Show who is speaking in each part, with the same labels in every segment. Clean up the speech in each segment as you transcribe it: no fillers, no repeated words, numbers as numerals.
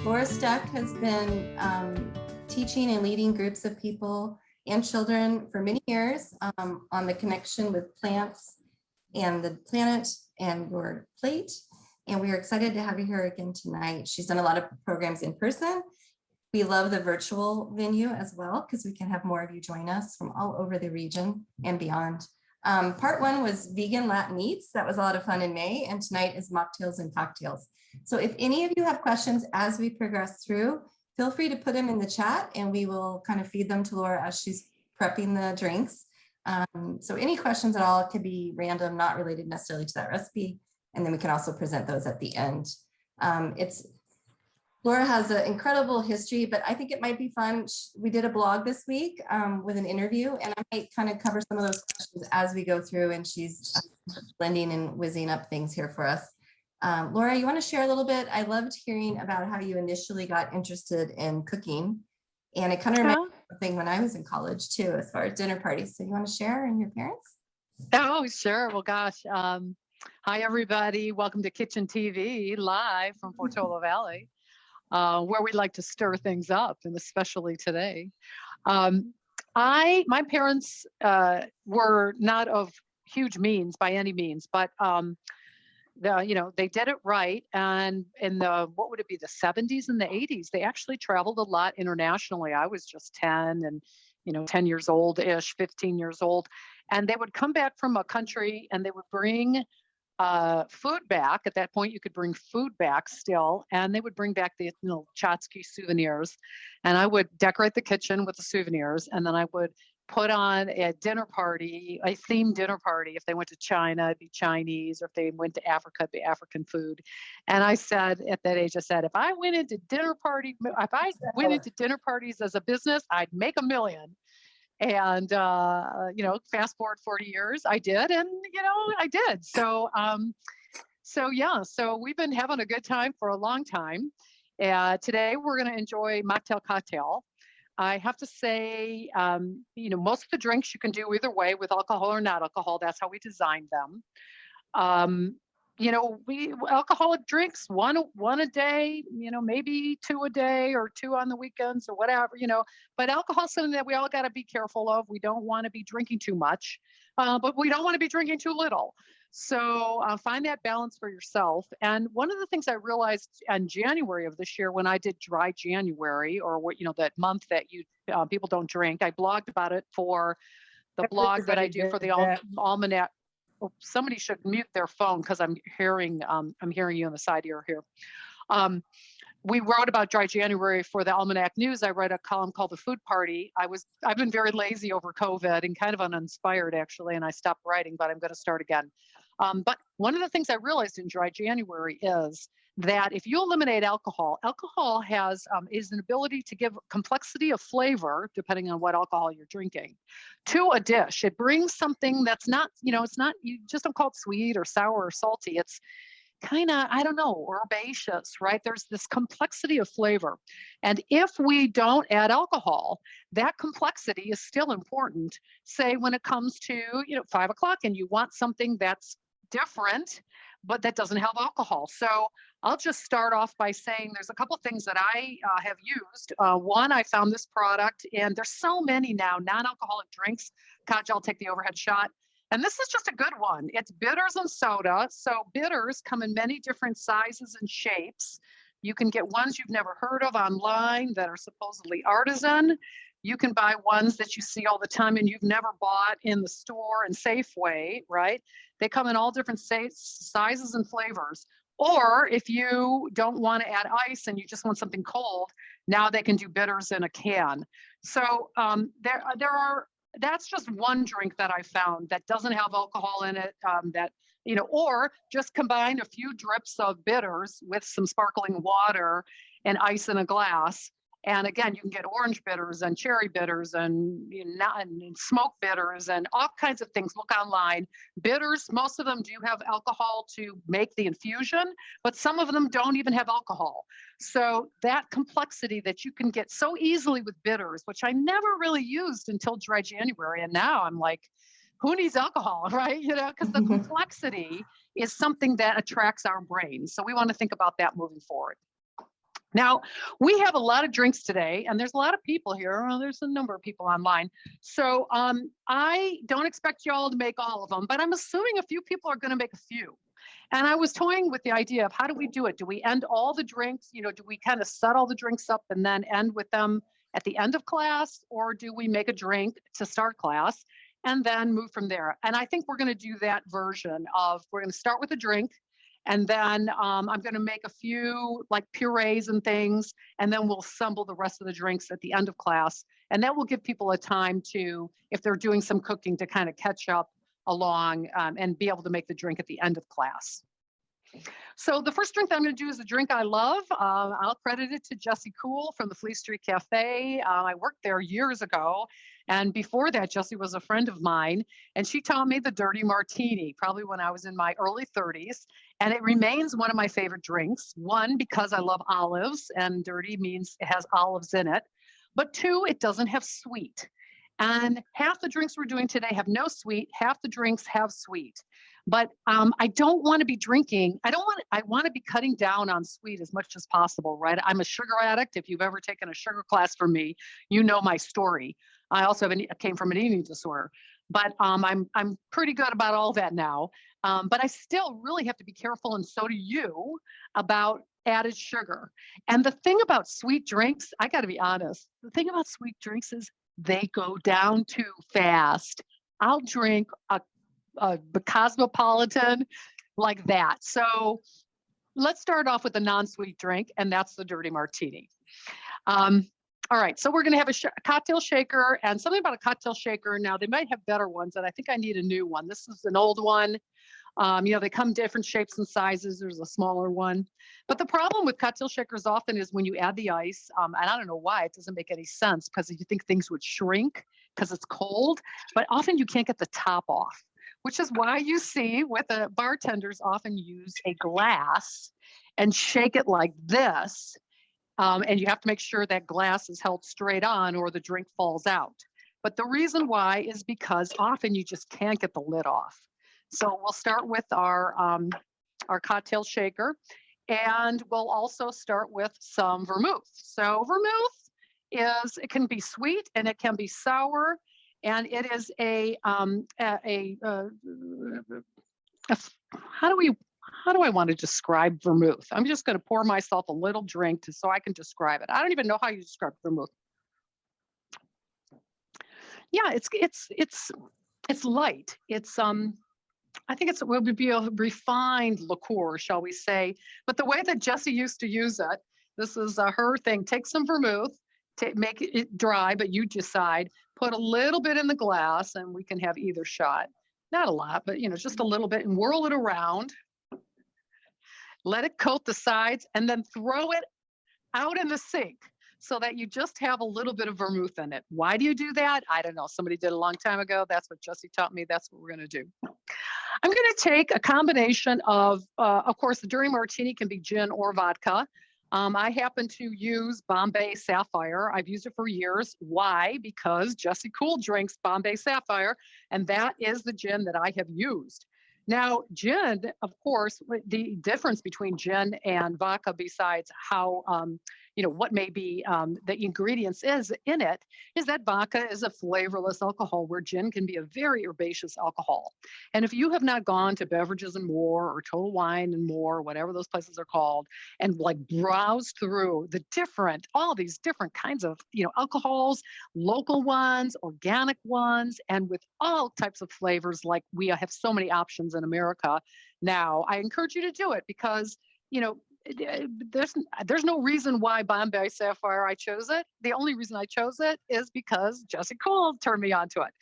Speaker 1: Laura Stec has been teaching and leading groups of people and children for many years on the connection with plants and the planet and your plate. And we are excited to have you here again tonight. She's done a lot of programs in person. We love the virtual venue as well because we can have more of you join us from all over the region and beyond. Part one was vegan Latin eats. That was a lot of fun in May. And tonight is mocktails and cocktails. So if any of you have questions as we progress through, feel free to put them in the chat and we will kind of feed them to Laura as she's prepping the drinks. So any questions at all could be random, not related necessarily to that recipe. And then we can also present those at the end. Laura has an incredible history, but I think it might be fun. We did a blog this week with an interview, and I might kind of cover some of those questions as we go through, and she's blending and whizzing up things here for us. Laura, you want to share a little bit? I loved hearing about how you initially got interested in cooking, and it kind of reminded me of something when I was in college too, as far as dinner parties. So you want to share and your parents?
Speaker 2: Oh, sure. Well, gosh. Hi, everybody. Welcome to Kitchen TV live from Portola Valley. Where we like to stir things up, and especially today. My parents were not of huge means by any means, but they did it right. And in what would it be, the 70s and the 80s, they actually traveled a lot internationally. I was just 10 and 10 years old-ish, 15 years old, and they would come back from a country and they would bring food back. At that point, you could bring food back still, and they would bring back the tchotchke souvenirs, and I would decorate the kitchen with the souvenirs, and then I would put on a dinner party, a themed dinner party. If they went to China, it'd be Chinese, or if they went to Africa, it'd be African food. And I said, at that age, I said, if I went into dinner parties as a business, I'd make $1 million. And, fast forward 40 years, I did. And, I did. So we've been having a good time for a long time. Today we're going to enjoy mocktail cocktail. I have to say, most of the drinks you can do either way, with alcohol or not alcohol. That's how we designed them. We alcoholic drinks, one a day, maybe 2 a day or 2 on the weekends or whatever, but alcohol is something that we all got to be careful of. We don't want to be drinking too much, but we don't want to be drinking too little. So find that balance for yourself. And one of the things I realized in January of this year, when I did dry January, or that month that people don't drink, I blogged about it for the blog that I do for the Almanac. Oh, somebody should mute their phone because I'm hearing you on the side ear here. We wrote about dry January for the Almanac News. I write a column called The Food Party. I've been very lazy over COVID and kind of uninspired actually, and I stopped writing, but I'm going to start again. But one of the things I realized in dry January is that if you eliminate alcohol is an ability to give complexity of flavor, depending on what alcohol you're drinking, to a dish. It brings something that's not, it's not, you just don't call it sweet or sour or salty. It's kind of, herbaceous, right? There's this complexity of flavor. And if we don't add alcohol, that complexity is still important. Say when it comes to, 5 o'clock and you want something that's different, but that doesn't have alcohol. So I'll just start off by saying there's a couple things that I have used. One, I found this product, and there's so many now, non-alcoholic drinks. Katja, I'll take the overhead shot. And this is just a good one. It's bitters and soda. So bitters come in many different sizes and shapes. You can get ones you've never heard of online that are supposedly artisan. You can buy ones that you see all the time and you've never bought in the store and Safeway, right? They come in all different sizes and flavors. Or if you don't want to add ice and you just want something cold, now they can do bitters in a can. So that's just one drink that I found that doesn't have alcohol in it, or just combine a few drips of bitters with some sparkling water and ice in a glass. And again, you can get orange bitters and cherry bitters and smoke bitters and all kinds of things. Look online. Bitters, most of them do have alcohol to make the infusion, but some of them don't even have alcohol. So that complexity that you can get so easily with bitters, which I never really used until dry January. And now I'm like, who needs alcohol, right? Because the complexity is something that attracts our brains. So we want to think about that moving forward. Now, we have a lot of drinks today, and there's a lot of people here. Well, there's a number of people online. So I don't expect y'all to make all of them, but I'm assuming a few people are going to make a few. And I was toying with the idea of how do we do it? Do we end all the drinks? You know, do we kind of set all the drinks up and then end with them at the end of class? Or do we make a drink to start class and then move from there? And I think we're going to do that version of we're going to start with a drink. And then I'm going to make a few like purees and things, and then we'll assemble the rest of the drinks at the end of class. And that will give people a time to, if they're doing some cooking, to kind of catch up along and be able to make the drink at the end of class. So the first drink that I'm going to do is a drink I love. I'll credit it to Jessie Cool from the Fleet Street Cafe. I worked there years ago. And before that, Jessie was a friend of mine, and she taught me the Dirty Martini, probably when I was in my early 30s. And it remains one of my favorite drinks. One, because I love olives, and dirty means it has olives in it. But two, it doesn't have sweet. And half the drinks we're doing today have no sweet, half the drinks have sweet. But I don't want to be drinking. I want to be cutting down on sweet as much as possible, right? I'm a sugar addict. If you've ever taken a sugar class from me, you know my story. I also came from an eating disorder, but I'm pretty good about all that now. But I still really have to be careful, and so do you, about added sugar. And the thing about sweet drinks, I got to be honest, the thing about sweet drinks is they go down too fast. I'll drink a Cosmopolitan like that. So let's start off with a non-sweet drink, and that's the Dirty Martini. All right, so we're going to have a cocktail shaker, and something about a cocktail shaker. Now, they might have better ones, and I think I need a new one. This is an old one. You know, they come different shapes and sizes. There's a smaller one. But the problem with cocktail shakers often is when you add the ice, and I don't know why, it doesn't make any sense because you think things would shrink because it's cold, but often you can't get the top off, which is why you see with the bartenders often use a glass and shake it like this. And you have to make sure that glass is held straight on or the drink falls out. But the reason why is because often you just can't get the lid off. So we'll start with our cocktail shaker, and we'll also start with some vermouth. So vermouth it can be sweet and it can be sour, and it is how do I want to describe vermouth? I'm just going to pour myself a little drink so I can describe it. I don't even know how you describe vermouth. Yeah, it's light. It's I think it would be a refined liqueur, shall we say? But the way that Jessie used to use it, this is her thing. Take some vermouth, make it dry, but you decide. Put a little bit in the glass, and we can have either shot. Not a lot, but just a little bit, and whirl it around. Let it coat the sides, and then throw it out in the sink so that you just have a little bit of vermouth in it. Why do you do that? I don't know. Somebody did a long time ago. That's what Jessie taught me. That's what we're going to do. I'm going to take a combination of course, the Dirty Martini can be gin or vodka. I happen to use Bombay Sapphire. I've used it for years. Why? Because Jessie Cool drinks Bombay Sapphire, and that is the gin that I have used. Now, gin, of course, the difference between gin and vodka, besides how, what may be the ingredients is in it, is that vodka is a flavorless alcohol, where gin can be a very herbaceous alcohol. And if you have not gone to Beverages and More or Total Wine and More, whatever those places are called, and like browsed through all these different kinds of, alcohols, local ones, organic ones, and with all types of flavors, like we have so many options in America now, I encourage you to do it because, there's no reason why Bombay Sapphire I chose it. The only reason I chose it is because Jessie Cool turned me onto it.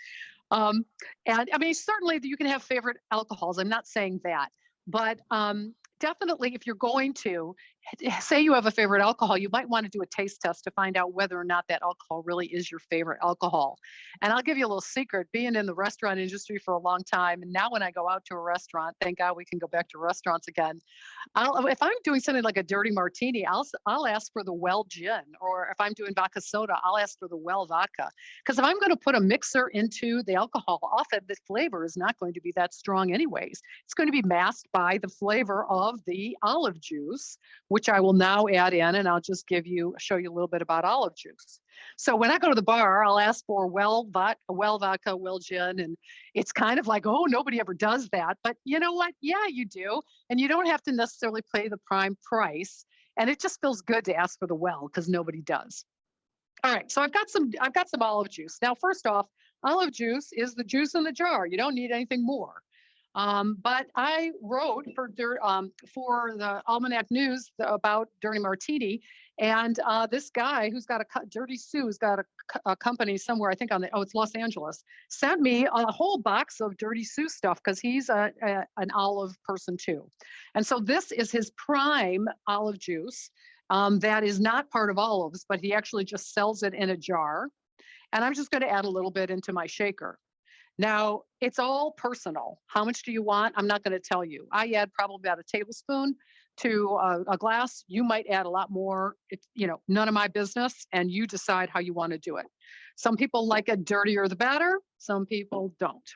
Speaker 2: And I mean, certainly you can have favorite alcohols. I'm not saying that, but definitely if you're going to say you have a favorite alcohol, you might want to do a taste test to find out whether or not that alcohol really is your favorite alcohol. And I'll give you a little secret, being in the restaurant industry for a long time. And now when I go out to a restaurant, thank God we can go back to restaurants again. If I'm doing something like a Dirty Martini, I'll ask for the well gin, or if I'm doing vodka soda, I'll ask for the well vodka. Because if I'm going to put a mixer into the alcohol, often the flavor is not going to be that strong anyways. It's going to be masked by the flavor of the olive juice, which I will now add in, and I'll just show you a little bit about olive juice. So when I go to the bar, I'll ask for well vodka, well gin, and it's kind of like, oh, nobody ever does that. But you know what? Yeah, you do. And you don't have to necessarily pay the prime price. And it just feels good to ask for the well because nobody does. All right, so I've got some olive juice. Now, first off, olive juice is the juice in the jar. You don't need anything more. But I wrote for the Almanac News about Dirty Martini, and this guy who's got Dirty Sue's got a company somewhere, I think it's Los Angeles, sent me a whole box of Dirty Sue stuff because he's an olive person too. And so this is his prime olive juice that is not part of olives, but he actually just sells it in a jar. And I'm just going to add a little bit into my shaker. Now, it's all personal. How much do you want? I'm not going to tell you. I add probably about a tablespoon to a glass. You might add a lot more. It's, none of my business, and you decide how you want to do it. Some people like it dirtier the better. Some people don't.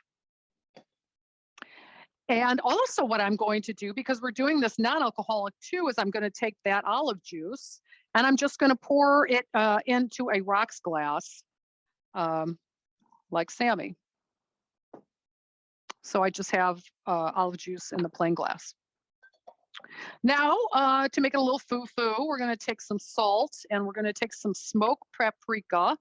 Speaker 2: And also what I'm going to do, because we're doing this non-alcoholic too, is I'm going to take that olive juice and I'm just going to pour it into a rocks glass like Sammy. So I just have olive juice in the plain glass. Now, to make it a little foo-foo, we're going to take some salt and we're going to take some smoked paprika,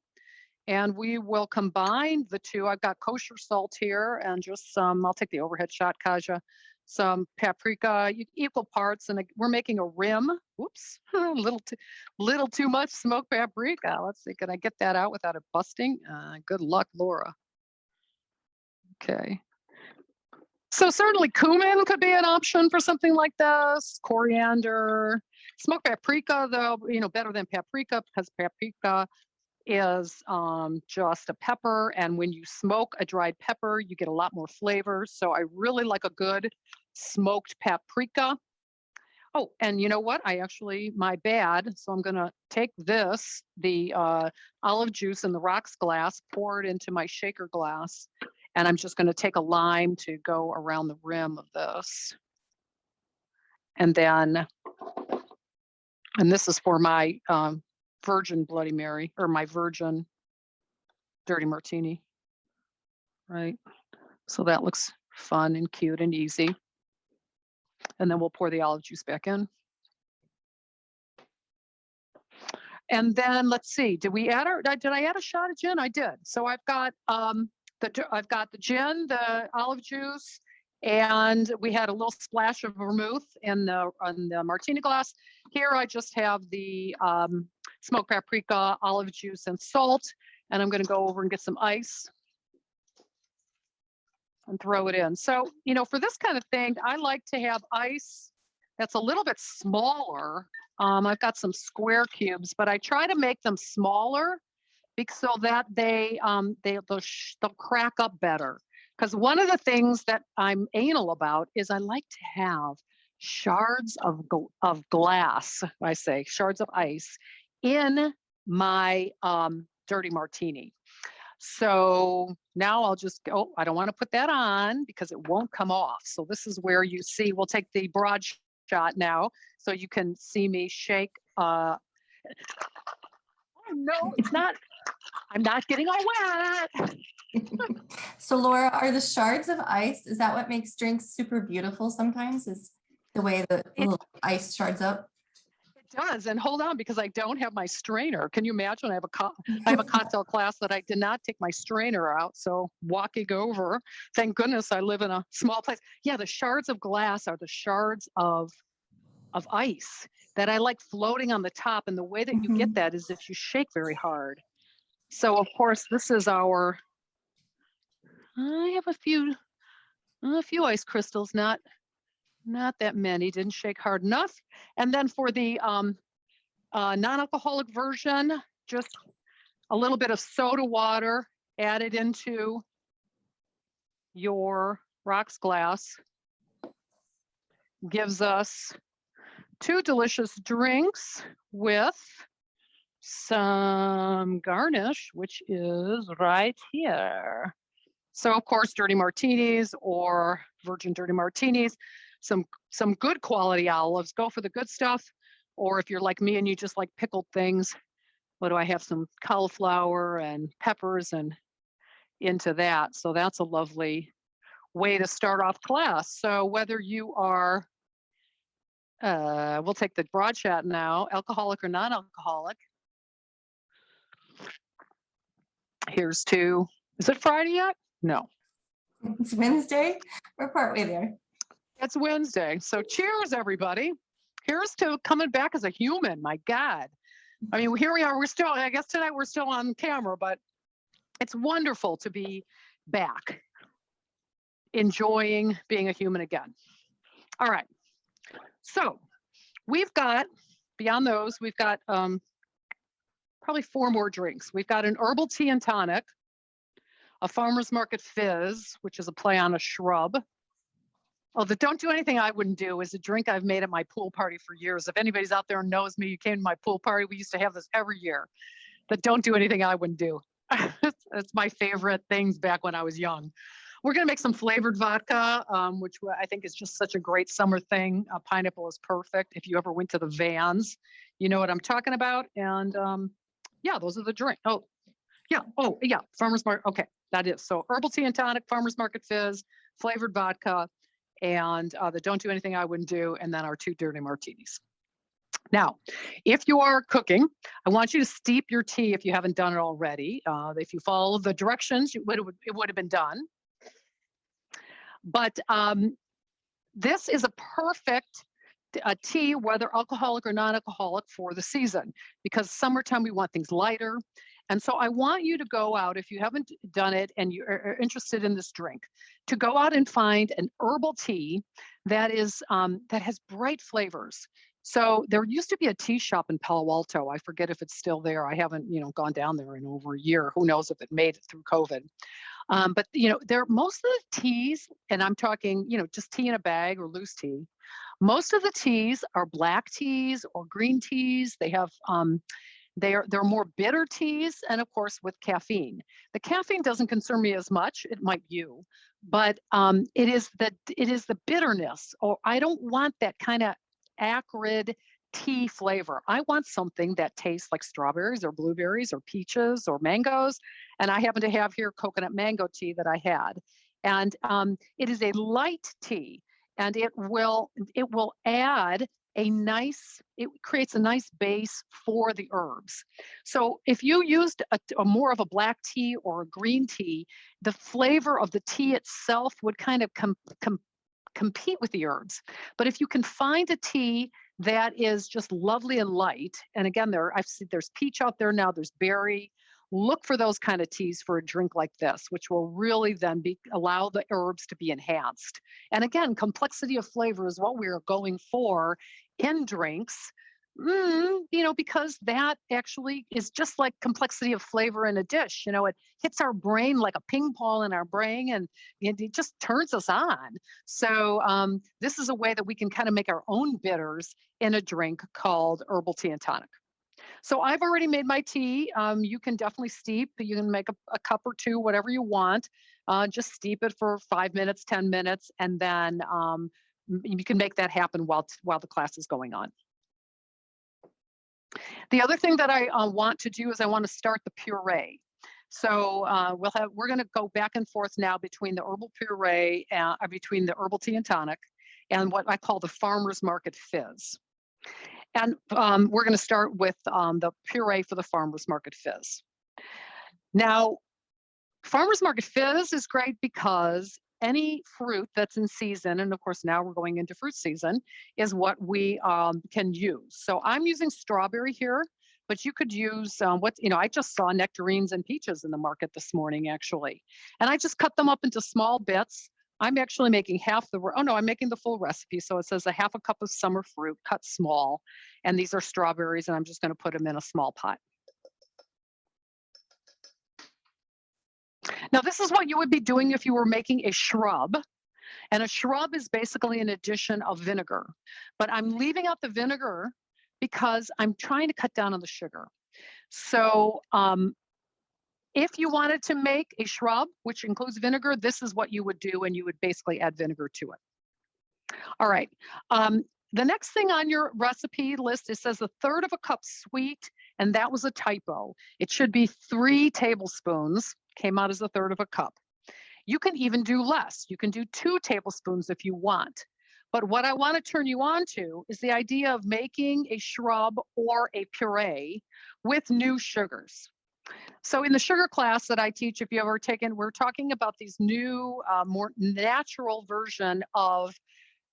Speaker 2: and we will combine the two. I've got kosher salt here and just I'll take the overhead shot, Kaja, some paprika, equal parts, and we're making a rim. Whoops, a little too much smoked paprika. Let's see, can I get that out without it busting? Good luck, Laura. Okay. So certainly cumin could be an option for something like this. Coriander, smoked paprika, though, better than paprika because paprika is just a pepper. And when you smoke a dried pepper, you get a lot more flavor. So I really like a good smoked paprika. Oh, and you know what? My bad. So I'm going to take the olive juice in the rocks glass, pour it into my shaker glass. And I'm just going to take a lime to go around the rim of this. And this is for my virgin Bloody Mary, or my virgin Dirty Martini, right? So that looks fun and cute and easy. And then we'll pour the olive juice back in. And then let's see, did I add a shot of gin? I did. So I've got the gin, the olive juice, and we had a little splash of vermouth on the martini glass. Here I just have the smoked paprika, olive juice, and salt. And I'm going to go over and get some ice and throw it in. So, for this kind of thing, I like to have ice that's a little bit smaller. I've got some square cubes, but I try to make them smaller so that they'll crack up better. Because one of the things that I'm anal about is I like to have shards of glass, I say shards of ice, in my Dirty Martini. So now I'll just go, I don't want to put that on because it won't come off. So this is where you see, we'll take the broad shot now so you can see me shake. Oh, no, it's not. I'm not getting all wet.
Speaker 1: So Laura, are the shards of ice, is that what makes drinks super beautiful sometimes, is the way the little ice shards up?
Speaker 2: It does. And hold on, because I don't have my strainer. Can you imagine? I have a cocktail class that I did not take my strainer out. So walking over, thank goodness I live in a small place. Yeah, the shards of glass are the shards of ice that I like floating on the top. And the way that you get that is if you shake very hard. So of course, this is I have a few ice crystals, not that many, didn't shake hard enough. And then for the non-alcoholic version, just a little bit of soda water added into your rocks glass gives us two delicious drinks with some garnish, which is right here. So of course, dirty martinis or virgin dirty martinis, some good quality olives, go for the good stuff, Or if you're like me and you just like pickled things, what do I have? Some cauliflower and peppers and into that. So that's a lovely way to start off class. So whether you are, we'll take the broad chat now, alcoholic or non-alcoholic. Here's to, is it Friday yet? No.
Speaker 1: It's Wednesday. We're partway there.
Speaker 2: It's Wednesday. So cheers, everybody. Here's to coming back as a human. My God. I mean, here we are. We're still, I guess tonight we're still on camera, but it's wonderful to be back, enjoying being a human again. All right. So we've got, beyond those, we've got probably 4 more drinks. We've got an herbal tea and tonic, a farmer's market fizz, which is a play on a shrub. Oh, the don't do anything I wouldn't do is a drink I've made at my pool party for years. If anybody's out there and knows me, you came to my pool party, we used to have this every year. The don't do anything I wouldn't do. It's my favorite things back when I was young. We're going to make some flavored vodka, which I think is just such a great summer thing. Pineapple is perfect. If you ever went to the Vans, you know what I'm talking about. And yeah, those are the drinks. Oh, yeah. Farmer's market. Okay, that is. So herbal tea and tonic, farmer's market fizz, flavored vodka, and the don't do anything I wouldn't do, and then our 2 dirty martinis. Now, if you are cooking, I want you to steep your tea if you haven't done it already. If you follow the directions, it would have been done. But this is a perfect tea, whether alcoholic or non-alcoholic, for the season, because summertime we want things lighter. And so I want you to go out, if you haven't done it and you're interested in this drink, to go out and find an herbal tea that is that has bright flavors. So there used to be a tea shop in Palo Alto. I forget if it's still there. I haven't, gone down there in over a year. Who knows if it made it through COVID. But there most of the teas, and I'm talking, just tea in a bag or loose tea. Most of the teas are black teas or green teas. They have they're more bitter teas, and of course with caffeine. The caffeine doesn't concern me as much. It might you, but it is the bitterness. Or I don't want that kind of acrid tea flavor. I want something that tastes like strawberries or blueberries or peaches or mangoes. And I happen to have here coconut mango tea that I had. And it is a light tea, and it will add it creates a nice base for the herbs. So if you used a more of a black tea or a green tea, the flavor of the tea itself would kind of compete with the herbs. But if you can find a tea that is just lovely and light, and again, there's peach out there now, there's berry. Look for those kind of teas for a drink like this, which will really then allow the herbs to be enhanced. And again, complexity of flavor is what we're going for in drinks, because that actually is just like complexity of flavor in a dish. It hits our brain like a ping pong in our brain, and it just turns us on. So this is a way that we can kind of make our own bitters in a drink called herbal tea and tonic. So I've already made my tea. You can definitely steep. You can make a cup or 2, whatever you want. Just steep it for 5 minutes, 10 minutes, and then you can make that happen while the class is going on. The other thing that I want to do is I want to start the puree. So we're going to go back and forth now between the herbal puree, between the herbal tea and tonic, and what I call the farmer's market fizz. And we're going to start with the puree for the farmer's market fizz. Now, farmer's market fizz is great because any fruit that's in season, and of course now we're going into fruit season, is what we can use. So I'm using strawberry here, but you could use I just saw nectarines and peaches in the market this morning, actually. And I just cut them up into small bits. I'm actually making I'm making the full recipe. So it says a half a cup of summer fruit cut small. And these are strawberries, and I'm just going to put them in a small pot. Now, this is what you would be doing if you were making a shrub. And a shrub is basically an addition of vinegar. But I'm leaving out the vinegar because I'm trying to cut down on the sugar. So if you wanted to make a shrub, which includes vinegar, this is what you would do, and you would basically add vinegar to it. All right. The next thing on your recipe list, it says 1/3 of a cup sweet, and that was a typo. It should be 3 tablespoons, came out as 1/3 of a cup. You can even do less. You can do 2 tablespoons if you want. But what I want to turn you on to is the idea of making a shrub or a puree with new sugars. So in the sugar class that I teach, if you ever taken, we're talking about these new, more natural version of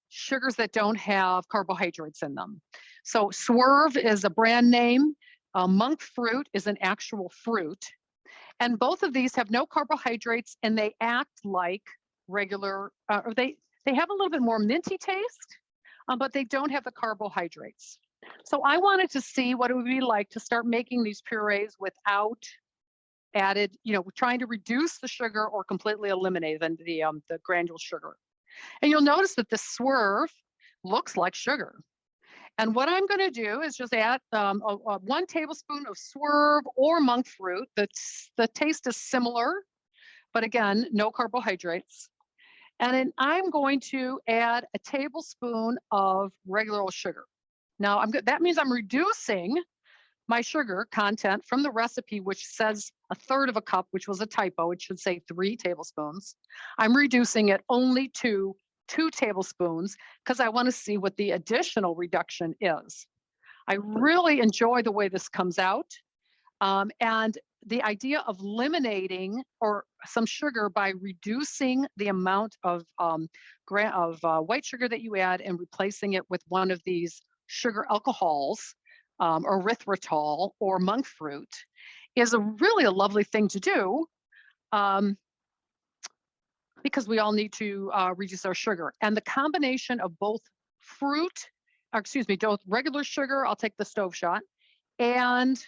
Speaker 2: sugars that don't have carbohydrates in them. So Swerve is a brand name. Monk fruit is an actual fruit. And both of these have no carbohydrates and they act like regular, or they have a little bit more minty taste, but they don't have the carbohydrates. So I wanted to see what it would be like to start making these purees without added, trying to reduce the sugar or completely eliminate the granule sugar. And you'll notice that the Swerve looks like sugar. And what I'm going to do is just add 1 tablespoon of Swerve or monk fruit. The taste is similar, but again, no carbohydrates. And then I'm going to add a tablespoon of regular old sugar. Now, that means I'm reducing my sugar content from the recipe, which says 1/3 of a cup, which was a typo. It should say 3 tablespoons. I'm reducing it only to 2 tablespoons because I want to see what the additional reduction is. I really enjoy the way this comes out. And the idea of eliminating or some sugar by reducing the amount of white sugar that you add and replacing it with one of these sugar alcohols, erythritol or monk fruit, is really a lovely thing to do. Because we all need to reduce our sugar. And the combination of both both regular sugar, I'll take the stove shot, and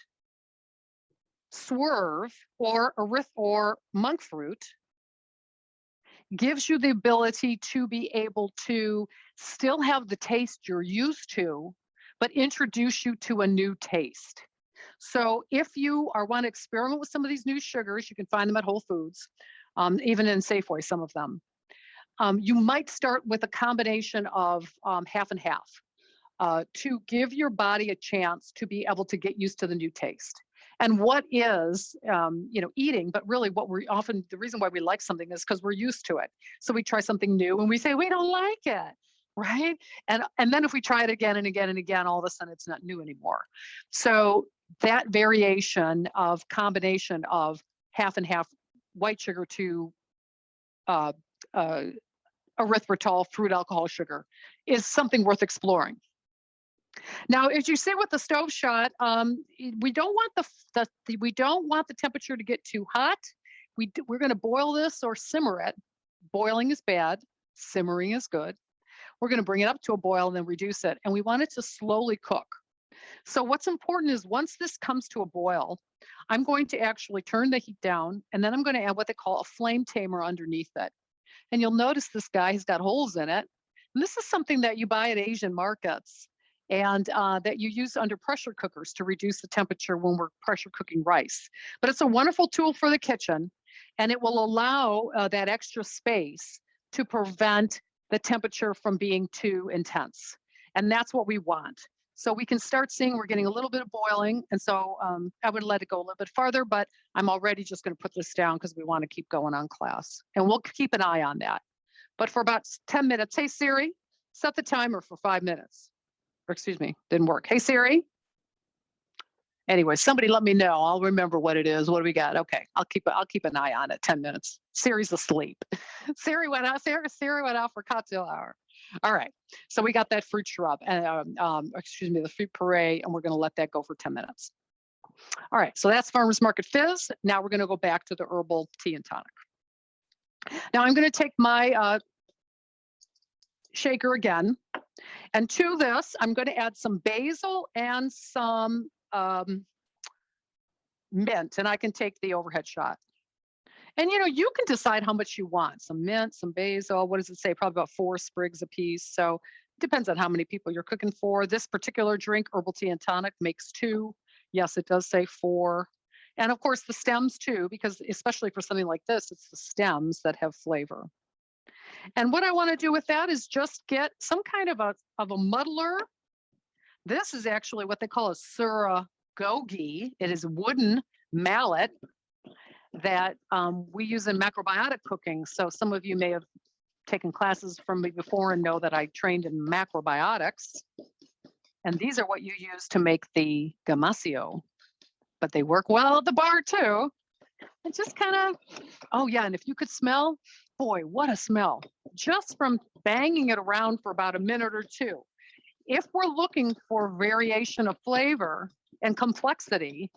Speaker 2: Swerve or monk fruit gives you the ability to be able to still have the taste you're used to, but introduce you to a new taste. So if you want to experiment with some of these new sugars, you can find them at Whole Foods. Even in Safeway, some of them. You might start with a combination of half and half to give your body a chance to be able to get used to the new taste. And what is, eating, but really the reason why we like something is because we're used to it. So we try something new and we say, we don't like it, right? And then if we try it again and again and again, all of a sudden it's not new anymore. So that variation of combination of half and half white sugar to erythritol, fruit alcohol sugar, is something worth exploring. Now, as you see with the stove shot, we don't want the temperature to get too hot. We're going to boil this or simmer it. Boiling is bad. Simmering is good. We're going to bring it up to a boil and then reduce it, and we want it to slowly cook. So what's important is once this comes to a boil, I'm going to actually turn the heat down, and then I'm going to add what they call a flame tamer underneath it. And you'll notice this guy has got holes in it. And this is something that you buy at Asian markets and that you use under pressure cookers to reduce the temperature when we're pressure cooking rice. But it's a wonderful tool for the kitchen, and it will allow that extra space to prevent the temperature from being too intense. And that's what we want. So we can start seeing we're getting a little bit of boiling. And so I would let it go a little bit farther, but I'm already just going to put this down because we want to keep going on class. And we'll keep an eye on that. But for about 10 minutes, hey, Siri, set the timer for 5 minutes. Or excuse me, didn't work. Hey, Siri. Anyway, somebody let me know. I'll remember what it is. What do we got? Okay, I'll keep an eye on it. 10 minutes. Siri's asleep. Siri went out. Siri went out for cocktail hour. All right, so we got that fruit shrub and the fruit puree, and we're going to let that go for 10 minutes. All right, so that's Farmers Market Fizz. Now we're going to go back to the Herbal Tea and Tonic. Now I'm going to take my shaker again, and to this I'm going to add some basil and some mint, and I can take the overhead shot. And you can decide how much you want. Some mint, some basil. What does it say? Probably about 4 sprigs a piece. So it depends on how many people you're cooking for. This particular drink, Herbal Tea and Tonic, makes 2. Yes, it does say 4. And of course the stems too, because especially for something like this, it's the stems that have flavor. And what I want to do with that is just get some kind of a muddler. This is actually what they call a suragogi. It is a wooden mallet that we use in macrobiotic cooking. So some of you may have taken classes from me before and know that I trained in macrobiotics. And these are what you use to make the gamasio. But they work well at the bar too. And just kind of, oh yeah, and if you could smell, boy, what a smell. Just from banging it around for about a minute or two. If we're looking for variation of flavor and complexity,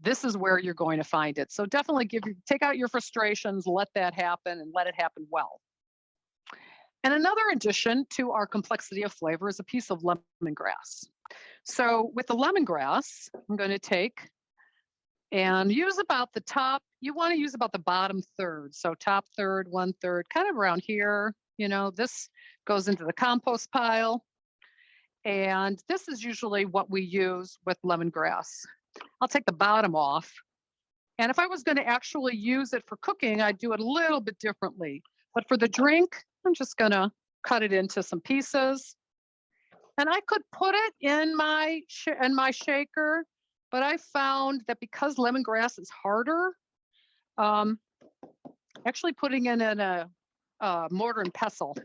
Speaker 2: this is where you're going to find it. So definitely take out your frustrations, let that happen, and let it happen well. And another addition to our complexity of flavor is a piece of lemongrass. So with the lemongrass, I'm going to take and use about the top. You want to use about the bottom third. So top third, 1/3, kind of around here. You know, this goes into the compost pile. And this is usually what we use with lemongrass. I'll take the bottom off. And if I was going to actually use it for cooking, I'd do it a little bit differently. But for the drink, I'm just going to cut it into some pieces. And I could put it in my shaker, but I found that because lemongrass is harder, actually putting it in a mortar and pestle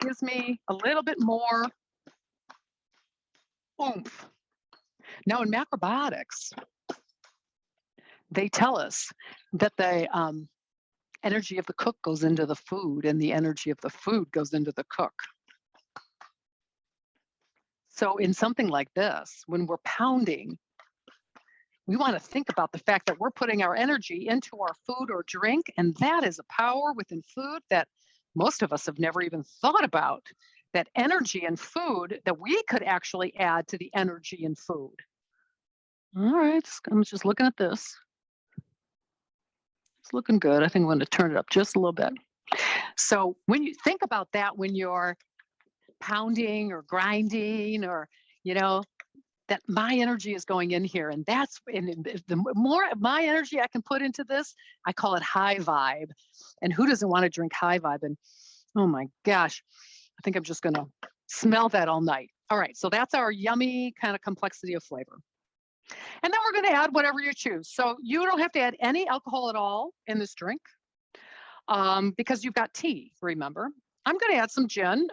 Speaker 2: gives me a little bit more oomph. Now in macrobiotics, they tell us that the energy of the cook goes into the food and the energy of the food goes into the cook. So in something like this, when we're pounding, we want to think about the fact that we're putting our energy into our food or drink, and that is a power within food that most of us have never even thought about. That energy in food that we could actually add to the energy in food. All right, I'm just looking at this. It's looking good. I think I'm going to turn it up just a little bit. So when you think about that, when you're pounding or grinding, or, you know, that my energy is going in here, and that's, and the more my energy I can put into this, I call it high vibe. And who doesn't want to drink high vibe? And oh my gosh, I think I'm just going to smell that all night. All right, so that's our yummy kind of complexity of flavor. And then we're going to add whatever you choose. So you don't have to add any alcohol at all in this drink because you've got tea, remember. I'm going to add some gin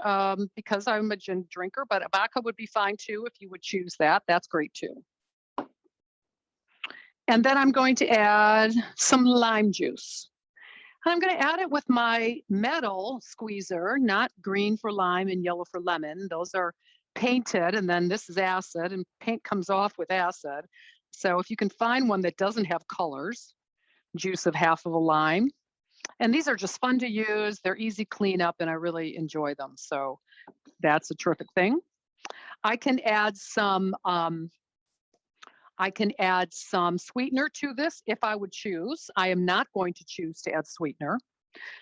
Speaker 2: because I'm a gin drinker, but a vodka would be fine too if you would choose that. That's great too. And then I'm going to add some lime juice. And I'm going to add it with my metal squeezer, not green for lime and yellow for lemon. Those are painted, and then this is acid, and paint comes off with acid. So if you can find one that doesn't have colors, juice of half of a lime. And these are just fun to use. They're easy cleanup, and I really enjoy them. So that's a terrific thing. I can add some sweetener to this if I would choose. I am not going to choose to add sweetener.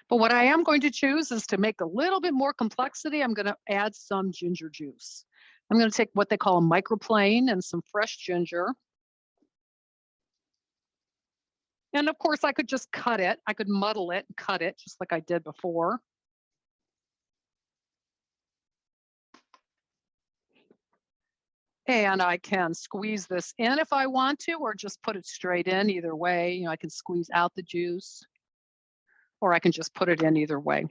Speaker 2: But what I am going to choose is to make a little bit more complexity. I'm going to add some ginger juice. I'm going to take what they call a microplane and some fresh ginger. And of course, I could just cut it. I could muddle it and cut it just like I did before. And I can squeeze this in if I want to, or just put it straight in. Either way, you know, I can squeeze out the juice, or I can just put it in either way. And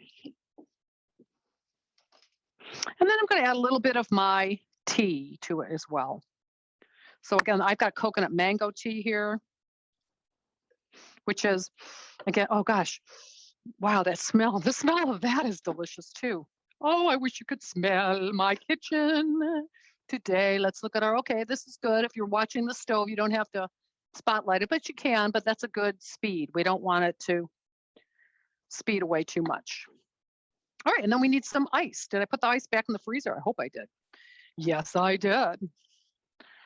Speaker 2: then I'm going to add a little bit of my tea to it as well. So again, I've got coconut mango tea here, which is, again, oh gosh, wow, that smell. The smell of that is delicious too. Oh, I wish you could smell my kitchen today. Let's look at okay, this is good. If you're watching the stove, you don't have to spotlight it, but you can, but that's a good speed. We don't want it to speed away too much. All right, and then we need some ice. Did I put the ice back in the freezer? I hope I did. Yes, I did.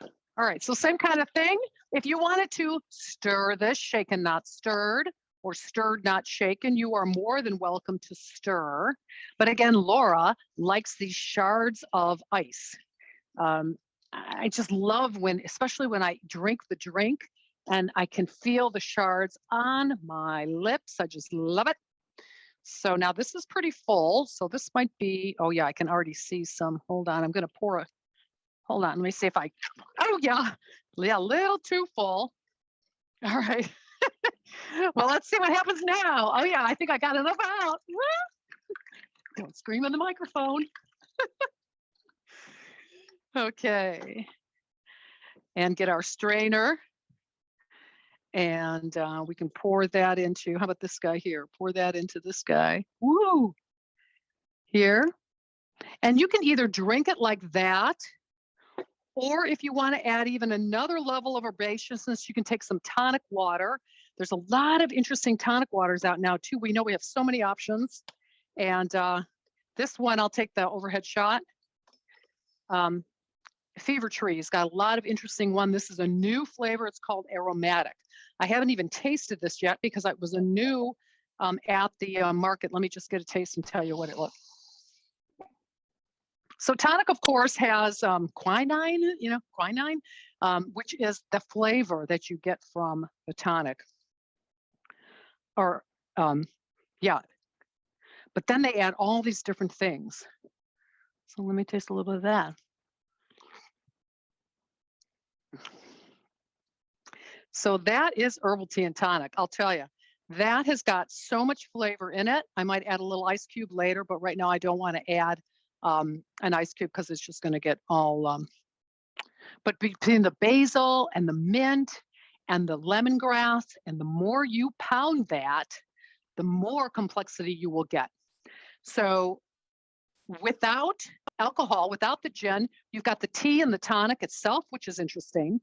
Speaker 2: All right, so same kind of thing. If you wanted to stir this, shaken, not stirred, or stirred, not shaken, you are more than welcome to stir. But again, Laura likes these shards of ice. I just love when, especially when I drink the drink, And I can feel the shards on my lips. I just love it. So now this is pretty full. So this might be, oh yeah, I can already see some. Hold on, I'm gonna pour hold on, let me see if oh yeah, a little too full. All right. Well, let's see what happens now. Oh yeah, I think I got enough out. Don't scream in the microphone. Okay. And get our strainer. And we can pour that into, how about this guy here? Pour that into this guy. Woo! Here. And you can either drink it like that, or if you want to add even another level of herbaceousness, you can take some tonic water. There's a lot of interesting tonic waters out now too. We know we have so many options. And this one, I'll take the overhead shot. Fever Tree's got a lot of interesting one. This is a new flavor. It's called aromatic. I haven't even tasted this yet because it was a new at the market. Let me just get a taste and tell you what it looks. So tonic, of course, has quinine, quinine, which is the flavor that you get from the tonic. Or, yeah. But then they add all these different things. So let me taste a little bit of that. So that is Herbal Tea and Tonic. I'll tell you, that has got so much flavor in it. I might add a little ice cube later, but right now I don't want to add an ice cube because it's just going to get all, but between the basil and the mint and the lemongrass, and the more you pound that, the more complexity you will get. So without alcohol, without the gin, you've got the tea and the tonic itself, which is interesting.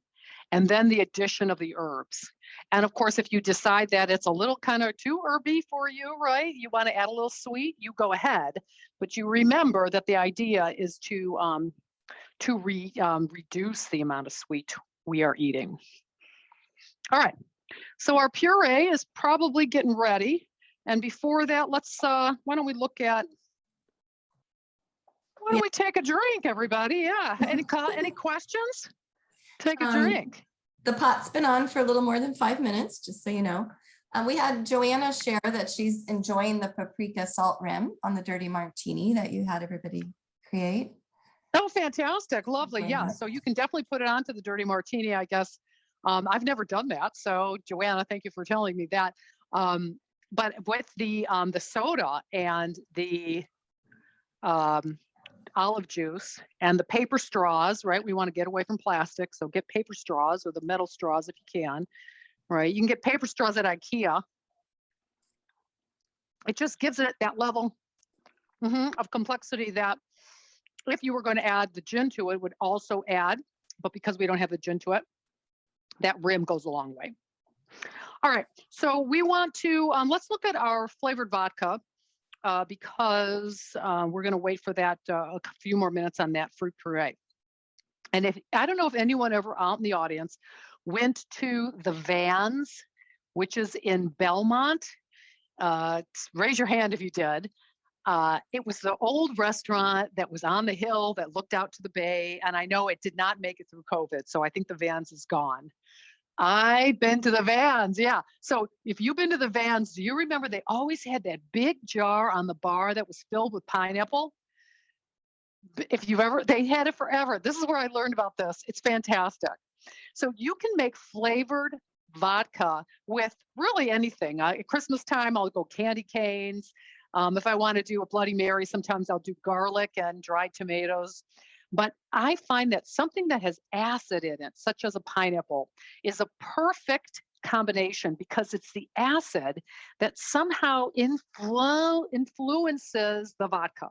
Speaker 2: And then the addition of the herbs. And of course, if you decide that it's a little kind of too herby for you, right? You want to add a little sweet, you go ahead. But you remember that the idea is to reduce the amount of sweet we are eating. All right, so our puree is probably getting ready. And before that, let's, why don't we look at, why don't we take a drink, everybody? Yeah, any questions? Take a drink.
Speaker 1: The pot's been on for a little more than 5 minutes, just so you know. We had Joanna share that she's enjoying the paprika salt rim on the dirty martini that you had everybody create.
Speaker 2: Oh, fantastic. Lovely. Yeah. So you can definitely put it onto the dirty martini, I guess. I've never done that. So Joanna, thank you for telling me that. But with the soda and the olive juice and the paper straws, right? We want to get away from plastic. So get paper straws or the metal straws if you can, right? You can get paper straws at IKEA. It just gives it that level of complexity that if you were going to add the gin to it, would also add, but because we don't have the gin to it, that rim goes a long way. All right, so we want to, let's look at our flavored vodka. Because we're going to wait for that a few more minutes on that fruit puree. And if I don't know if anyone ever out in the audience went to the Vans, which is in Belmont. Raise your hand if you did. It was the old restaurant that was on the hill that looked out to the bay. And I know it did not make it through COVID. So I think the Vans is gone. I've been to the Vans, yeah. So if you've been to the Vans, do you remember they always had that big jar on the bar that was filled with pineapple? If you've ever, they had it forever. This is where I learned about this. It's fantastic. So you can make flavored vodka with really anything. At Christmas time, I'll go candy canes. If I want to do a Bloody Mary, sometimes I'll do garlic and dried tomatoes. But I find that something that has acid in it, such as a pineapple, is a perfect combination because it's the acid that somehow influences the vodka.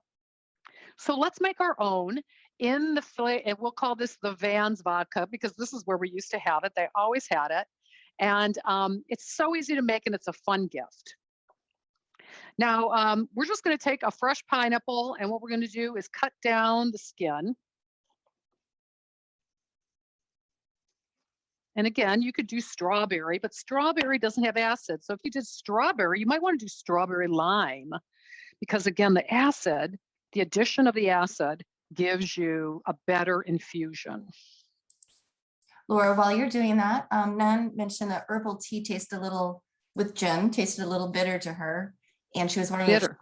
Speaker 2: So let's make our own in the and we'll call this the Vans vodka because this is where we used to have it. They always had it. And it's so easy to make and it's a fun gift. Now, we're just going to take a fresh pineapple and what we're going to do is cut down the skin. And again, you could do strawberry, but strawberry doesn't have acid. So if you did strawberry, you might want to do strawberry lime because again, the acid, the addition of the acid gives you a better infusion.
Speaker 1: Laura, while you're doing that, Nan mentioned that herbal tea tasted a little, with gin, tasted a little bitter to her. And she was wondering if she
Speaker 2: Bitter.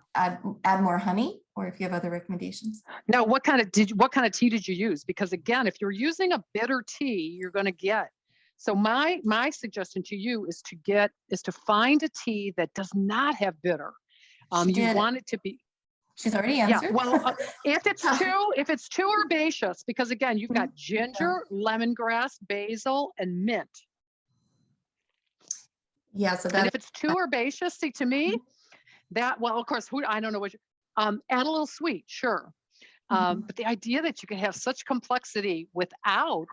Speaker 1: add more honey or if you have other recommendations.
Speaker 2: Now, what kind of tea did you use? Because again, if you're using a bitter tea, you're going to get. So my suggestion to you is to find a tea that does not have bitter.
Speaker 1: She
Speaker 2: You
Speaker 1: did.
Speaker 2: want it to be.
Speaker 1: She's already
Speaker 2: Yeah,
Speaker 1: answered.
Speaker 2: well, if it's too herbaceous, because again, you've got ginger, lemongrass, basil, and mint.
Speaker 1: Yeah, so
Speaker 2: And
Speaker 1: that
Speaker 2: if it's too herbaceous, see, to me, well, of course, I don't know what add a little sweet, sure. But the idea that you can have such complexity without,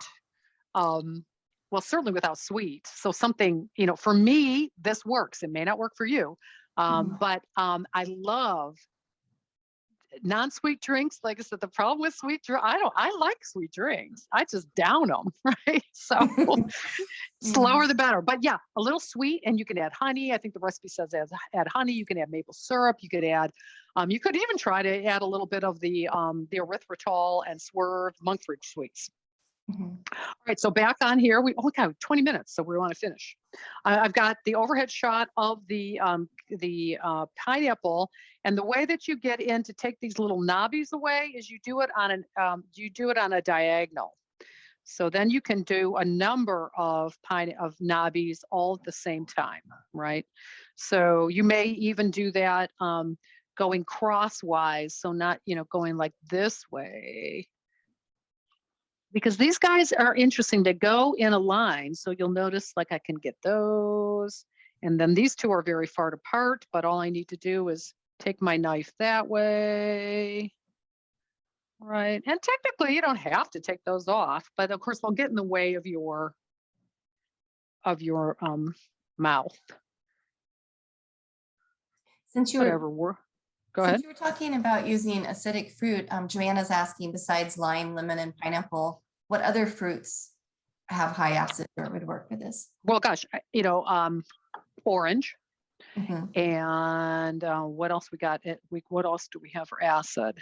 Speaker 2: well, certainly without sweet. So something, for me, this works. It may not work for you. But I love non-sweet drinks. Like I said, the problem with I like sweet drinks. I just down them, right? So slower the better. But yeah, a little sweet, and you can add honey. I think the recipe says add honey. You can add maple syrup. You could add, you could even try to add a little bit of the erythritol and swerve monk fruit sweets. All right, so back on here, we only got 20 minutes, so we want to finish. I've got the overhead shot of the pineapple, and the way that you get in to take these little knobbies away is you do it on a diagonal. So then you can do a number of knobbies all at the same time, right? So you may even do that going crosswise, so not going like this way. Because these guys are interesting to go in a line. So you'll notice like I can get those. And then these two are very far apart, but all I need to do is take my knife that way. Right. And technically you don't have to take those off, but of course they'll get in the way of your mouth.
Speaker 1: Since you were
Speaker 2: Go ahead.
Speaker 1: Since you were talking about using acidic fruit, Joanna's asking, besides lime, lemon, and pineapple, what other fruits have high acid or would work for this?
Speaker 2: Well, gosh, orange. And what else we got? What else do we have for acid?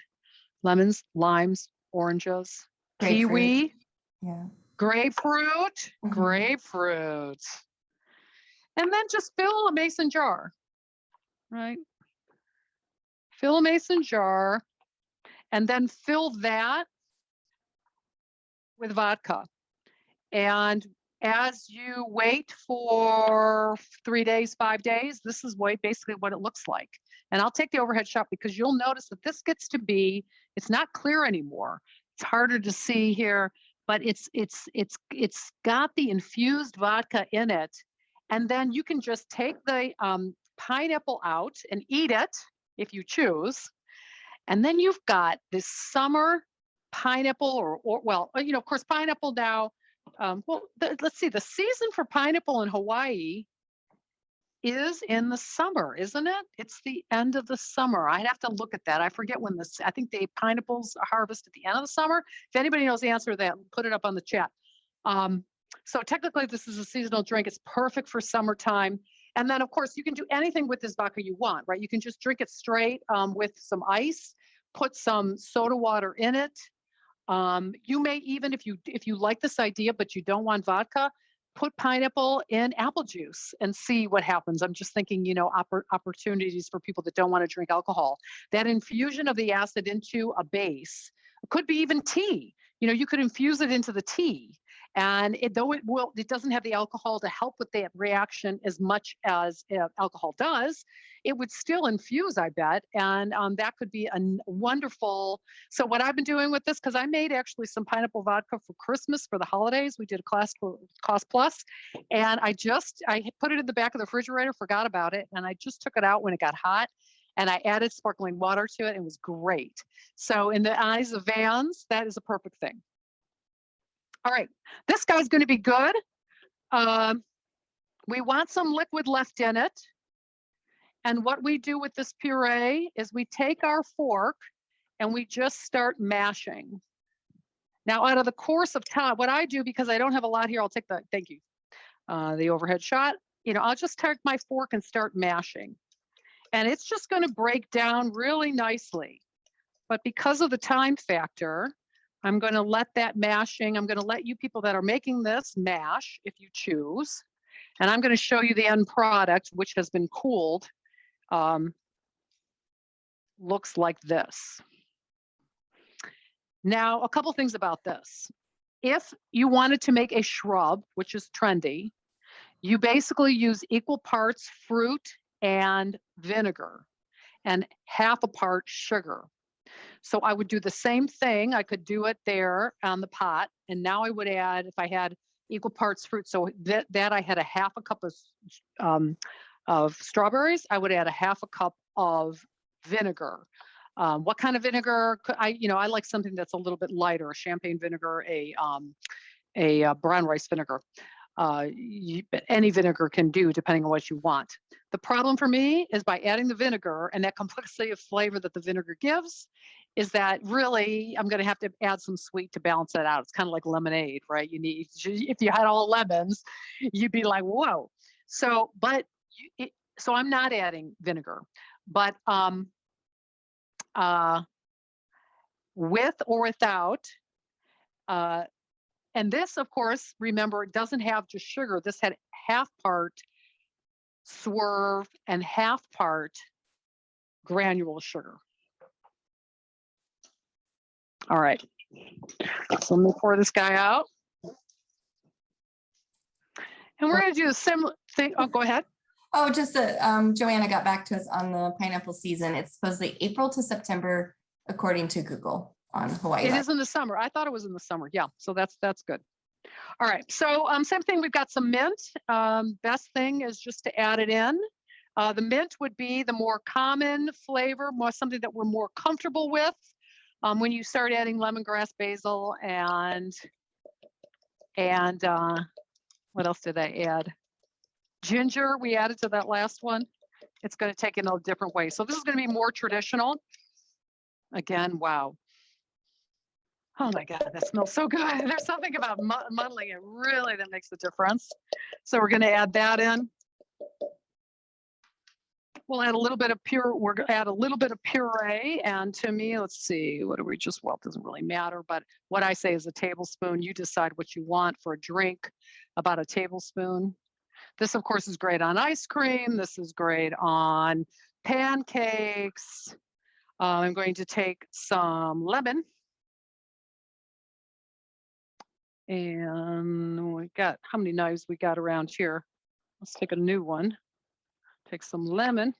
Speaker 2: Lemons, limes, oranges, kiwi, grapefruit, and then just fill a mason jar, right? Fill a mason jar, and then fill that with vodka. And as you wait for 3 days, 5 days, this is basically what it looks like. And I'll take the overhead shot because you'll notice that this gets to be, it's not clear anymore. It's harder to see here, but it's got the infused vodka in it. And then you can just take the pineapple out and eat it if you choose. And then you've got this summer pineapple of course, pineapple now. Let's see, the season for pineapple in Hawaii is in the summer, isn't it? It's the end of the summer. I'd have to look at that. I forget when I think the pineapples harvest at the end of the summer. If anybody knows the answer to that, put it up on the chat. So technically this is a seasonal drink. It's perfect for summertime. And then of course you can do anything with this vodka you want, right? You can just drink it straight with some ice, put some soda water in it. You may even, if you like this idea, but you don't want vodka, put pineapple in apple juice and see what happens. I'm just thinking, opportunities for people that don't want to drink alcohol. That infusion of the acid into a base could be even tea. You could infuse it into the tea. And it doesn't have the alcohol to help with that reaction as much as alcohol does, it would still infuse, I bet. And that could be a wonderful. So what I've been doing with this, because I made actually some pineapple vodka for Christmas for the holidays. We did a cost plus, and I put it in the back of the refrigerator, forgot about it. And I just took it out when it got hot. And I added sparkling water to it. It was great. So in the eyes of Vans, that is a perfect thing. All right, this guy's going to be good. We want some liquid left in it. And what we do with this puree is we take our fork and we just start mashing. Now, out of the course of time, what I do, because I don't have a lot here, I'll take thank you, the overhead shot. I'll just take my fork and start mashing. And it's just going to break down really nicely. But because of the time factor, I'm going to let that mashing, I'm going to let you people that are making this mash if you choose. And I'm going to show you the end product, which has been cooled. Looks like this. Now, a couple things about this. If you wanted to make a shrub, which is trendy, you basically use equal parts fruit and vinegar and half a part sugar. So I would do the same thing. I could do it there on the pot. And now I would add, if I had equal parts fruit, so that I had a half a cup of strawberries, I would add a half a cup of vinegar. What kind of vinegar? I like something that's a little bit lighter, a champagne vinegar, a brown rice vinegar. Any vinegar can do depending on what you want. The problem for me is by adding the vinegar and that complexity of flavor that the vinegar gives is that really I'm going to have to add some sweet to balance that out. It's kind of like lemonade, right? If you had all lemons, you'd be like, whoa. So I'm not adding vinegar, but with or without, and this, of course, remember, it doesn't have just sugar. This had half part swerve and half part granule sugar. All right. So let me pour this guy out. And we're going to do the similar thing. Oh, go ahead.
Speaker 1: Oh, just that Joanna got back to us on the pineapple season. It's supposedly April to September, according to Google on Hawaii.
Speaker 2: It is in the summer. I thought it was in the summer. Yeah, so that's good. All right, so same thing. We've got some mint. Best thing is just to add it in. The mint would be the more common flavor, something that we're more comfortable with. When you start adding lemongrass, basil, and what else did I add? Ginger, we added to that last one. It's going to take it in a different way. So this is going to be more traditional. Again, wow. Oh my God, that smells so good. There's something about muddling it really that makes a difference. So we're going to add that in. We'll add a little bit of we're going to add a little bit of puree. And to me, let's see, what do we well, it doesn't really matter, but what I say is a tablespoon. You decide what you want for a drink, about a tablespoon. This, of course, is great on ice cream. This is great on pancakes. I'm going to take some lemon. And we got, how many knives we got around here? Let's take a new one. Take some lemon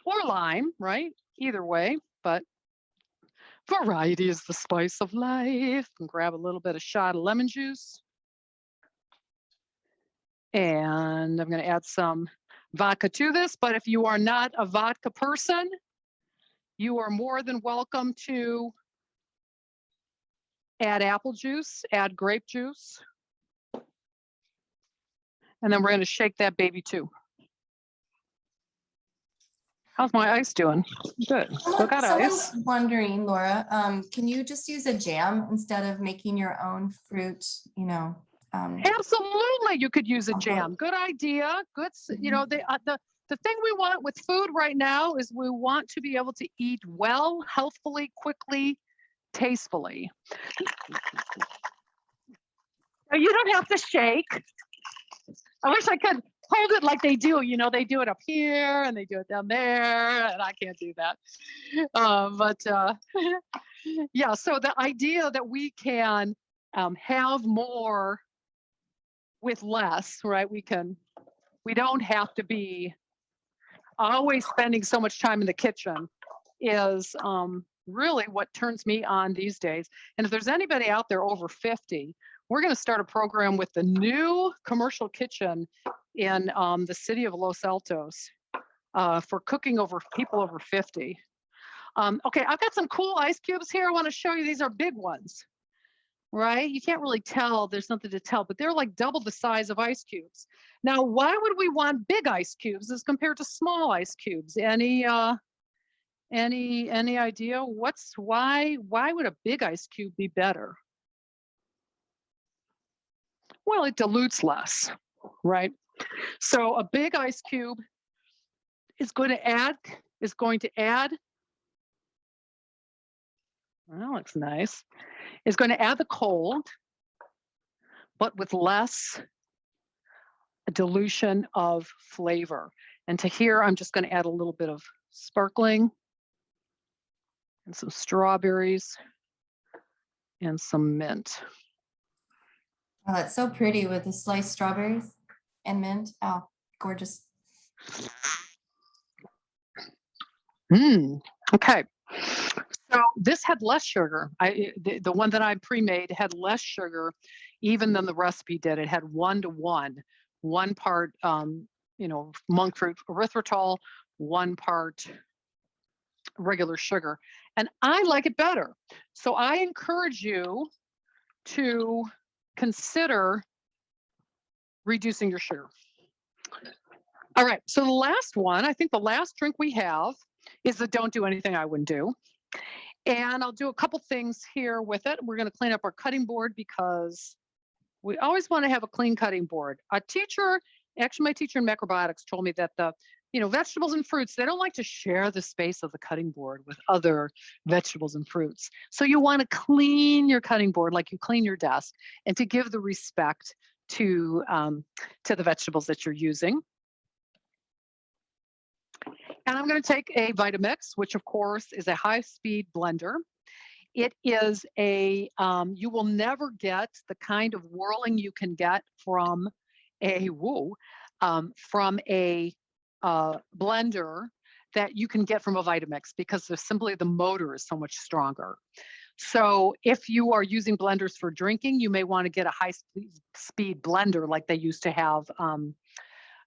Speaker 2: or lime, right? Either way, but variety is the spice of life. And grab a little bit of shot of lemon juice. And I'm going to add some vodka to this, but if you are not a vodka person, you are more than welcome to add apple juice, add grape juice. And then we're going to shake that baby too. How's my ice doing? Good. Still got ice.
Speaker 1: Someone's wondering, Laura, can you just use a jam instead of making your own fruit,
Speaker 2: Absolutely, you could use a jam. Good idea. Good. The thing we want with food right now is we want to be able to eat well, healthfully, quickly, tastefully. You don't have to shake. I wish I could hold it like they do. They do it up here and they do it down there, and I can't do that. Yeah, so the idea that we can have more with less, right? We don't have to be always spending so much time in the kitchen is really what turns me on these days. And if there's anybody out there over 50, we're going to start a program with the new commercial kitchen in the city of Los Altos for cooking people over 50. Okay, I've got some cool ice cubes here. I want to show you. These are big ones, right? You can't really tell. There's nothing to tell, but they're like double the size of ice cubes. Now, why would we want big ice cubes as compared to small ice cubes? Any idea? Why would a big ice cube be better? Well, it dilutes less, right? So a big ice cube is going to add That looks nice. Is going to add the cold, but with less dilution of flavor. And to here, I'm just going to add a little bit of sparkling and some strawberries and some mint.
Speaker 1: Oh, it's so pretty with the sliced strawberries and mint. Oh, gorgeous.
Speaker 2: Okay. So this had less sugar. The one that I pre-made had less sugar even than the recipe did. It had 1 to 1, 1 part, monk fruit erythritol, 1 part regular sugar. And I like it better. So I encourage you to consider reducing your sugar. All right. So the last one, I think the last drink we have is the don't do anything I wouldn't do. And I'll do a couple things here with it. We're going to clean up our cutting board because we always want to have a clean cutting board. My teacher in macrobiotics told me that the vegetables and fruits, they don't like to share the space of the cutting board with other vegetables and fruits. So you want to clean your cutting board like you clean your desk, and to give the respect to the vegetables that you're using. And I'm going to take a Vitamix, which of course is a high-speed blender. It is you will never get the kind of whirling you can get from a blender that you can get from a Vitamix, because the motor is so much stronger. So if you are using blenders for drinking, you may want to get a high-speed blender like they used to have, and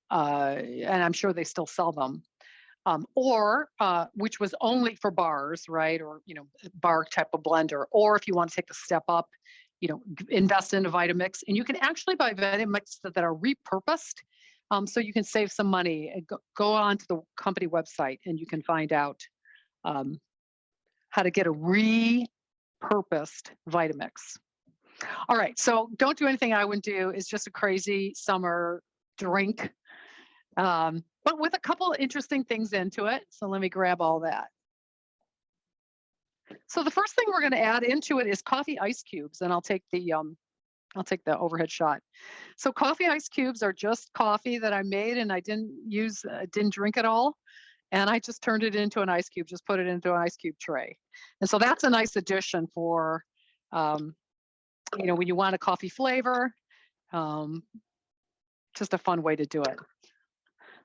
Speaker 2: I'm sure they still sell them. Or which was only for bars, right? Or, bar type of blender. Or if you want to take the step up, invest in a Vitamix. And you can actually buy Vitamix that are repurposed. So you can save some money. Go on to the company website and you can find out how to get a repurposed Vitamix. All right. So don't do anything I wouldn't do. It's just a crazy summer drink. But with a couple of interesting things into it. So let me grab all that. So the first thing we're going to add into it is coffee ice cubes, and I'll take the overhead shot. So coffee ice cubes are just coffee that I made, and I didn't drink it all, and I just turned it into an ice cube, just put it into an ice cube tray. And so that's a nice addition for, when you want a coffee flavor, just a fun way to do it.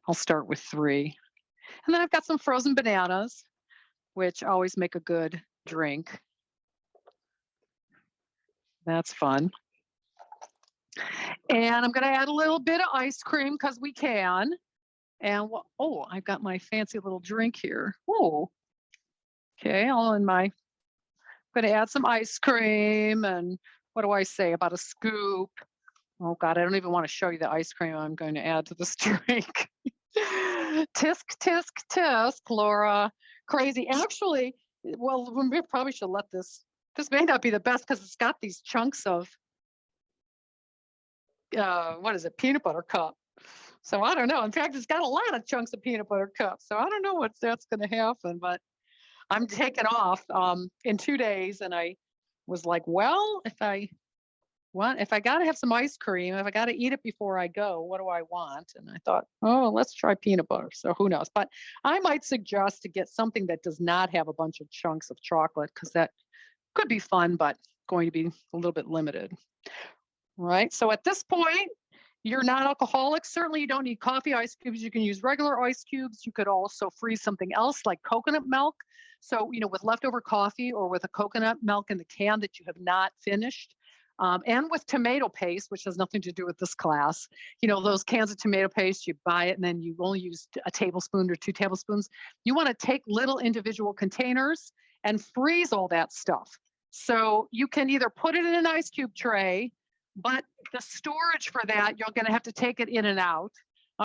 Speaker 2: I'll start with 3. And then I've got some frozen bananas, which always make a good drink. That's fun. And I'm going to add a little bit of ice cream because we can. And I've got my fancy little drink here. Oh, okay. I'm going to add some ice cream, and what do I say, about a scoop? Oh God, I don't even want to show you the ice cream I'm going to add to this drink. Tisk, tisk, tisk, Laura. Crazy. Actually, well, we probably should let this may not be the best because it's got these chunks of, peanut butter cup. So I don't know. In fact, it's got a lot of chunks of peanut butter cup. So I don't know that's going to happen, but I'm taking off in 2 days. And I was like, well, if I got to have some ice cream, if I got to eat it before I go, what do I want? And I thought, let's try peanut butter. So who knows? But I might suggest to get something that does not have a bunch of chunks of chocolate, because that could be fun, but going to be a little bit limited. Right. So at this point, you're not alcoholic. Certainly you don't need coffee ice cubes. You can use regular ice cubes. You could also freeze something else like coconut milk. So, with leftover coffee, or with a coconut milk in the can that you have not finished. And with tomato paste, which has nothing to do with this class, those cans of tomato paste, you buy it and then you only use a tablespoon or 2 tablespoons. You want to take little individual containers and freeze all that stuff. So you can either put it in an ice cube tray, but the storage for that, you're going to have to take it in and out.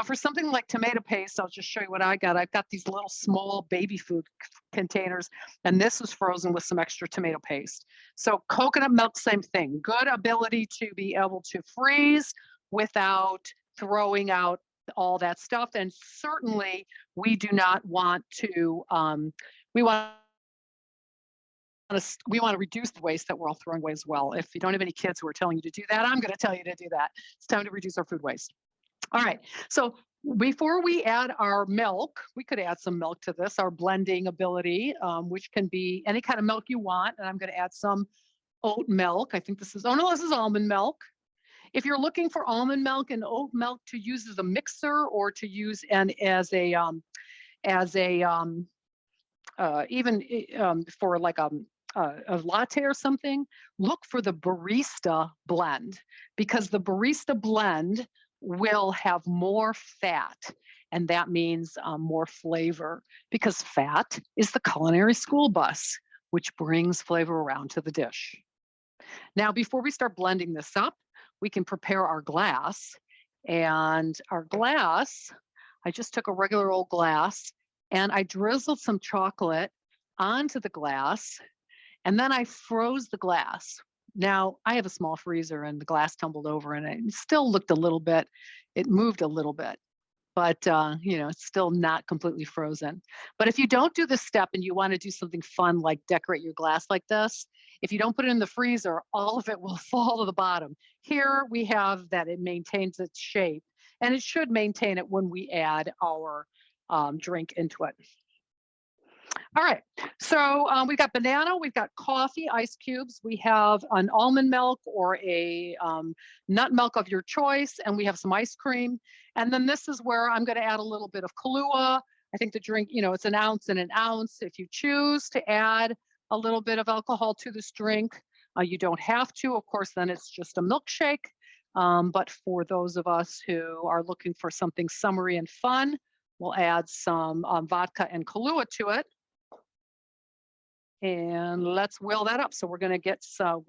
Speaker 2: For something like tomato paste, I'll just show you what I got. I've got these little small baby food containers, and this is frozen with some extra tomato paste. So coconut milk, same thing. Good ability to be able to freeze without throwing out all that stuff. And certainly we do not want to, we want we want to reduce the waste that we're all throwing away as well. If you don't have any kids who are telling you to do that, I'm going to tell you to do that. It's time to reduce our food waste. All right. So before we add our milk, we could add some milk to this, our blending ability, which can be any kind of milk you want. And I'm going to add some oat milk. I think this is, oh no, this is almond milk. If you're looking for almond milk and oat milk to use as a mixer or to use as a even for like a latte or something, look for the barista blend, because the barista blend will have more fat, and that means more flavor, because fat is the culinary school bus, which brings flavor around to the dish. Now, before we start blending this up, we can prepare our glass. And our glass, I just took a regular old glass and I drizzled some chocolate onto the glass, and then I froze the glass. Now, I have a small freezer and the glass tumbled over and it still looked a little bit, it moved a little bit, but it's still not completely frozen. But if you don't do this step and you want to do something fun, like decorate your glass like this, if you don't put it in the freezer, all of it will fall to the bottom. Here we have that it maintains its shape, and it should maintain it when we add our drink into it. All right, so we've got banana, we've got coffee, ice cubes, we have an almond milk or a nut milk of your choice, and we have some ice cream. And then this is where I'm going to add a little bit of Kahlua. I think the drink, it's an ounce and an ounce. If you choose to add a little bit of alcohol to this drink, you don't have to. Of course, then it's just a milkshake. But for those of us who are looking for something summery and fun, we'll add some vodka and Kahlua to it. And let's wheel that up. So we're gonna get some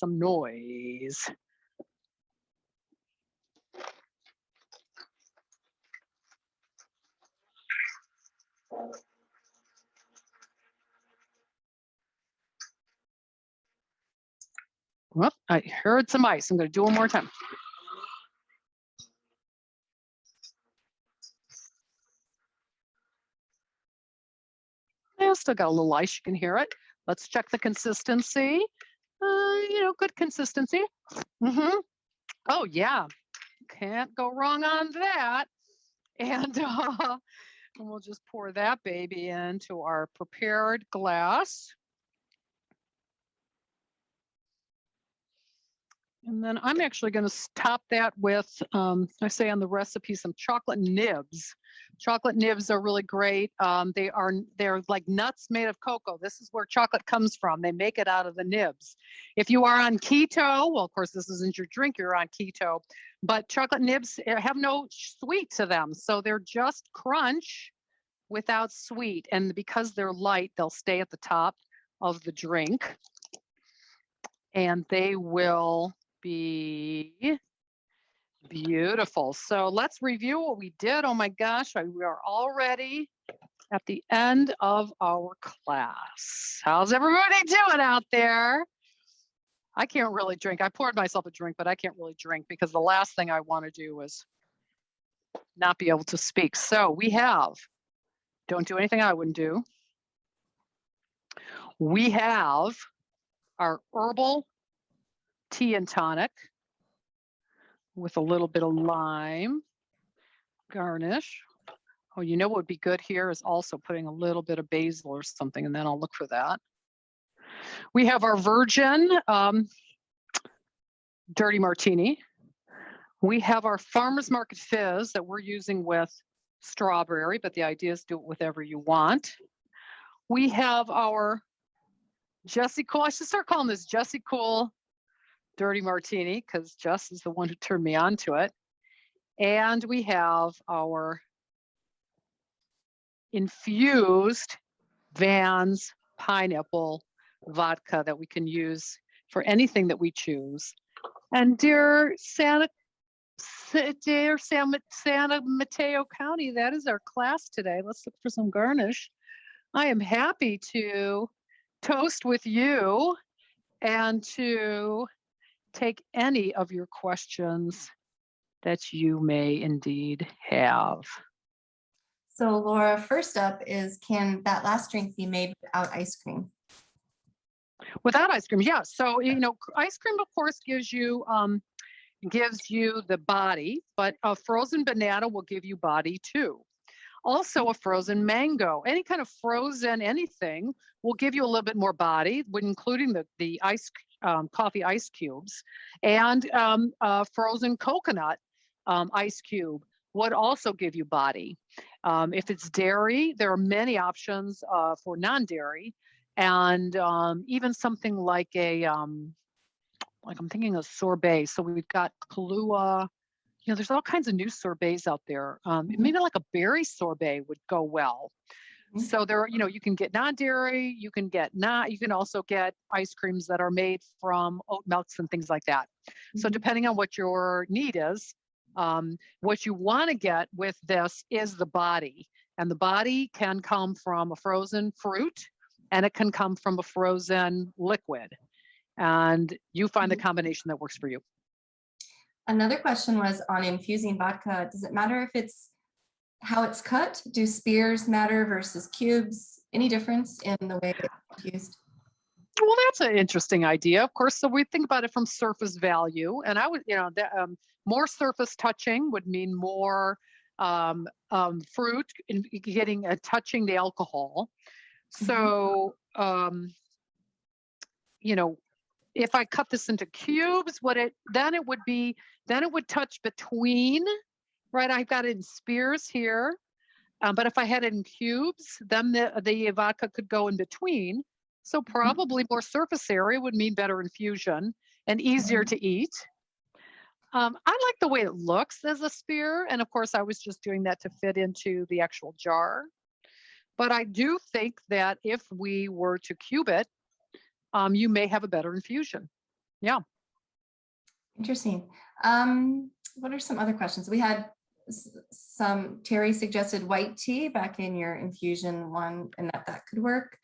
Speaker 2: noise. Whoop, I heard some ice. I'm gonna do it one more time. I still got a little ice, you can hear it. Let's check the consistency. Good consistency. Oh yeah, can't go wrong on that. And we'll just pour that baby into our prepared glass. And then I'm actually going to top that with, I say on the recipe, some chocolate nibs. Chocolate nibs are really great. They're like nuts made of cocoa. This is where chocolate comes from. They make it out of the nibs. If you are on keto, well, of course, this isn't your drink, you're on keto, but chocolate nibs have no sweet to them. So they're just crunch without sweet. And because they're light, they'll stay at the top of the drink. And they will be beautiful. So let's review what we did. Oh my gosh, we are already at the end of our class. How's everybody doing out there? I can't really drink. I poured myself a drink, but I can't really drink because the last thing I want to do is not be able to speak. So we have, don't do anything I wouldn't do. We have our Herbal Tea and Tonic with a little bit of lime garnish. Oh, you know what would be good here is also putting a little bit of basil or something, and then I'll look for that. We have our virgin dirty martini. We have our farmer's market fizz that we're using with strawberry, but the idea is do it with whatever you want. We have our Jessie Cool. I should start calling this Jessie Cool dirty martini because Jess is the one who turned me on to it. And we have our infused Vans pineapple vodka that we can use for anything that we choose. And dear San Mateo County, that is our class today. Let's look for some garnish. I am happy to toast with you and to take any of your questions that you may indeed have.
Speaker 1: So Laura, first up is, can that last drink be made without ice cream?
Speaker 2: Without ice cream, yeah. So, ice cream, of course, gives you the body, but a frozen banana will give you body too. Also, a frozen mango, any kind of frozen anything will give you a little bit more body, including the coffee ice cubes, and frozen coconut ice cube would also give you body. If it's dairy, there are many options for non-dairy, and even something like like I'm thinking of sorbet. So we've got Kahlua. There's all kinds of new sorbets out there. Maybe like a berry sorbet would go well.
Speaker 1: Mhm.
Speaker 2: So you can get non-dairy, you can also get ice creams that are made from oat milks and things like that. So
Speaker 1: Mhm.
Speaker 2: depending on what your need is, what you want to get with this is the body. And the body can come from a frozen fruit, and it can come from a frozen liquid. And you find the combination that works for you.
Speaker 1: Another question was on infusing vodka. Does it matter if it's how it's cut? Do spears matter versus cubes? Any difference in the way it's infused?
Speaker 2: Well, that's an interesting idea, of course. So we think about it from surface value, and I would, more surface touching would mean more fruit in getting touching the alcohol. So, if I cut this into cubes, then it would touch between, right? I've got it in spears here, but if I had it in cubes, then the vodka could go in between. So probably more surface area would mean better infusion and easier to eat. I like the way it looks as a spear, and of course, I was just doing that to fit into the actual jar. But I do think that if we were to cube it, you may have a better infusion. Yeah.
Speaker 1: Interesting. What are some other questions? We had Terry suggested white tea back in your infusion one, and that could work.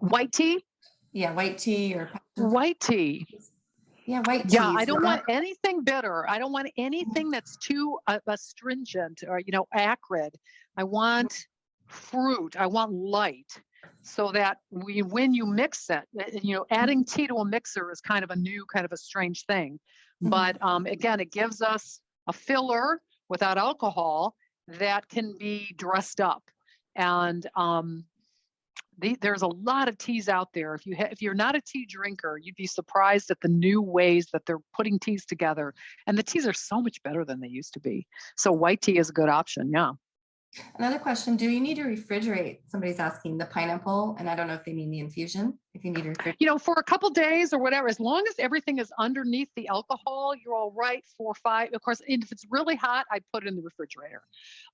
Speaker 2: White tea?
Speaker 1: Yeah, white tea or
Speaker 2: white tea.
Speaker 1: Yeah, white tea.
Speaker 2: Yeah, I don't want anything bitter. I don't want anything that's too astringent or acrid. I want fruit. I want light, so that when you mix it, adding tea to a mixer is kind of a strange thing. But again, it gives us a filler without alcohol that can be dressed up. And there's a lot of teas out there. If you're not a tea drinker, you'd be surprised at the new ways that they're putting teas together. And the teas are so much better than they used to be. So white tea is a good option. Yeah.
Speaker 1: Another question, do you need to refrigerate? Somebody's asking the pineapple, and I don't know if they mean the infusion, if you need to refrigerate.
Speaker 2: For a couple days or whatever, as long as everything is underneath the alcohol, you're all right for 5. Of course, if it's really hot, I'd put it in the refrigerator.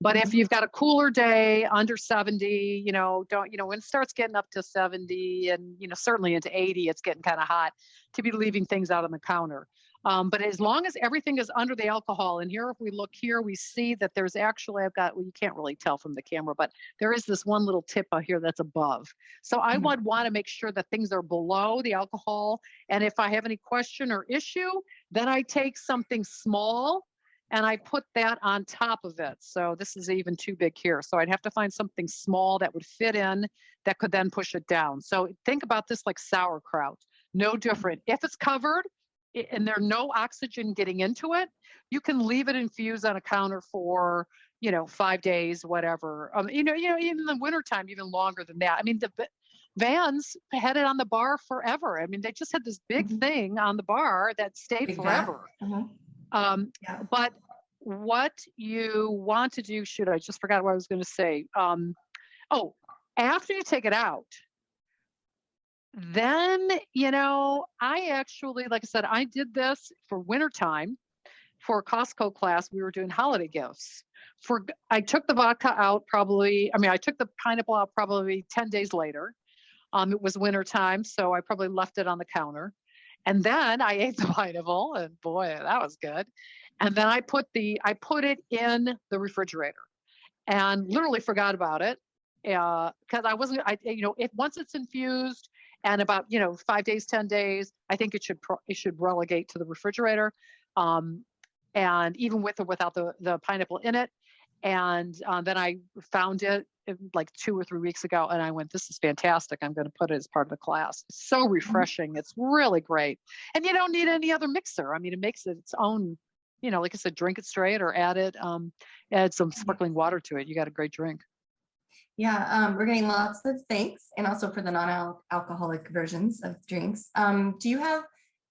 Speaker 2: But if you've got a cooler day under 70, when it starts getting up to 70 and, certainly into 80, it's getting kind of hot to be leaving things out on the counter. But as long as everything is under the alcohol, and here, if we look here, we see that there's actually, you can't really tell from the camera, but there is this one little tip out here that's above. So I would want to make sure that things are below the alcohol. And if I have any question or issue, then I take something small and I put that on top of it. So this is even too big here. So I'd have to find something small that would fit in that could then push it down. So think about this like sauerkraut, no different. If it's covered, and there's no oxygen getting into it, you can leave it infused on a counter for, 5 days, whatever. Even in the wintertime, even longer than that. I mean, the Vans had it on the bar forever. I mean, they just had this big thing on the bar that stayed forever.
Speaker 1: Yeah.
Speaker 2: But what you want to do, I just forgot what I was going to say. After you take it out, then, I actually, like I said, I did this for wintertime for a Costco class. We were doing holiday gifts. I took the vodka out I took the pineapple out probably 10 days later. It was wintertime, so I probably left it on the counter. And then I ate the pineapple, and boy, that was good. And then I put it in the refrigerator and literally forgot about it. Because once it's infused and about 5 days, 10 days, I think it should relegate to the refrigerator, and even with or without the pineapple in it. And then I found it like 2 or 3 weeks ago, and I went, this is fantastic. I'm going to put it as part of the class. It's so refreshing. It's really great. And you don't need any other mixer. I mean, it makes it its own, like I said, drink it straight or add some sparkling water to it. You got a great drink.
Speaker 1: Yeah, we're getting lots of thanks, and also for the non-alcoholic versions of drinks. Do you have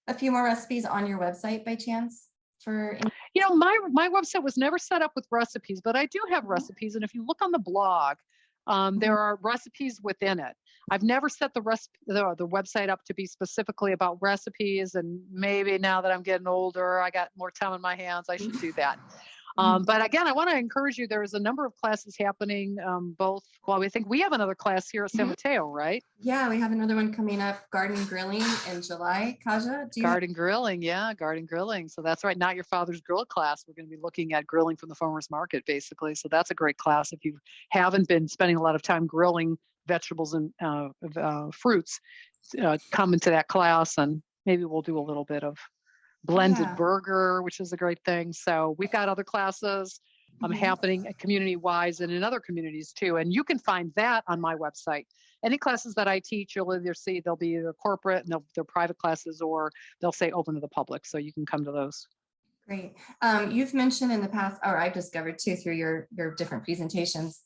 Speaker 1: a few more recipes on your website by chance?
Speaker 2: My website was never set up with recipes, but I do have recipes. And if you look on the blog, there are recipes within it. I've never set the website up to be specifically about recipes. And maybe now that I'm getting older, I got more time on my hands, I should do that. But again, I want to encourage you. There's a number of classes happening, we think we have another class here at San Mateo, right?
Speaker 1: Yeah, we have another one coming up, garden grilling in July. Kaja,
Speaker 2: garden grilling. So that's right. Not Your Father's Grill class. We're going to be looking at grilling from the farmer's market, basically. So that's a great class. If you haven't been spending a lot of time grilling vegetables and fruits, come into that class, and maybe we'll do a little bit of blended burger, which is a great thing. So we've got other classes happening community-wise and in other communities too. And you can find that on my website. Any classes that I teach, you'll either see they'll be either corporate and they're private classes, or they'll say open to the public. So you can come to those.
Speaker 1: Great. You've mentioned in the past, or I've discovered too through your different presentations,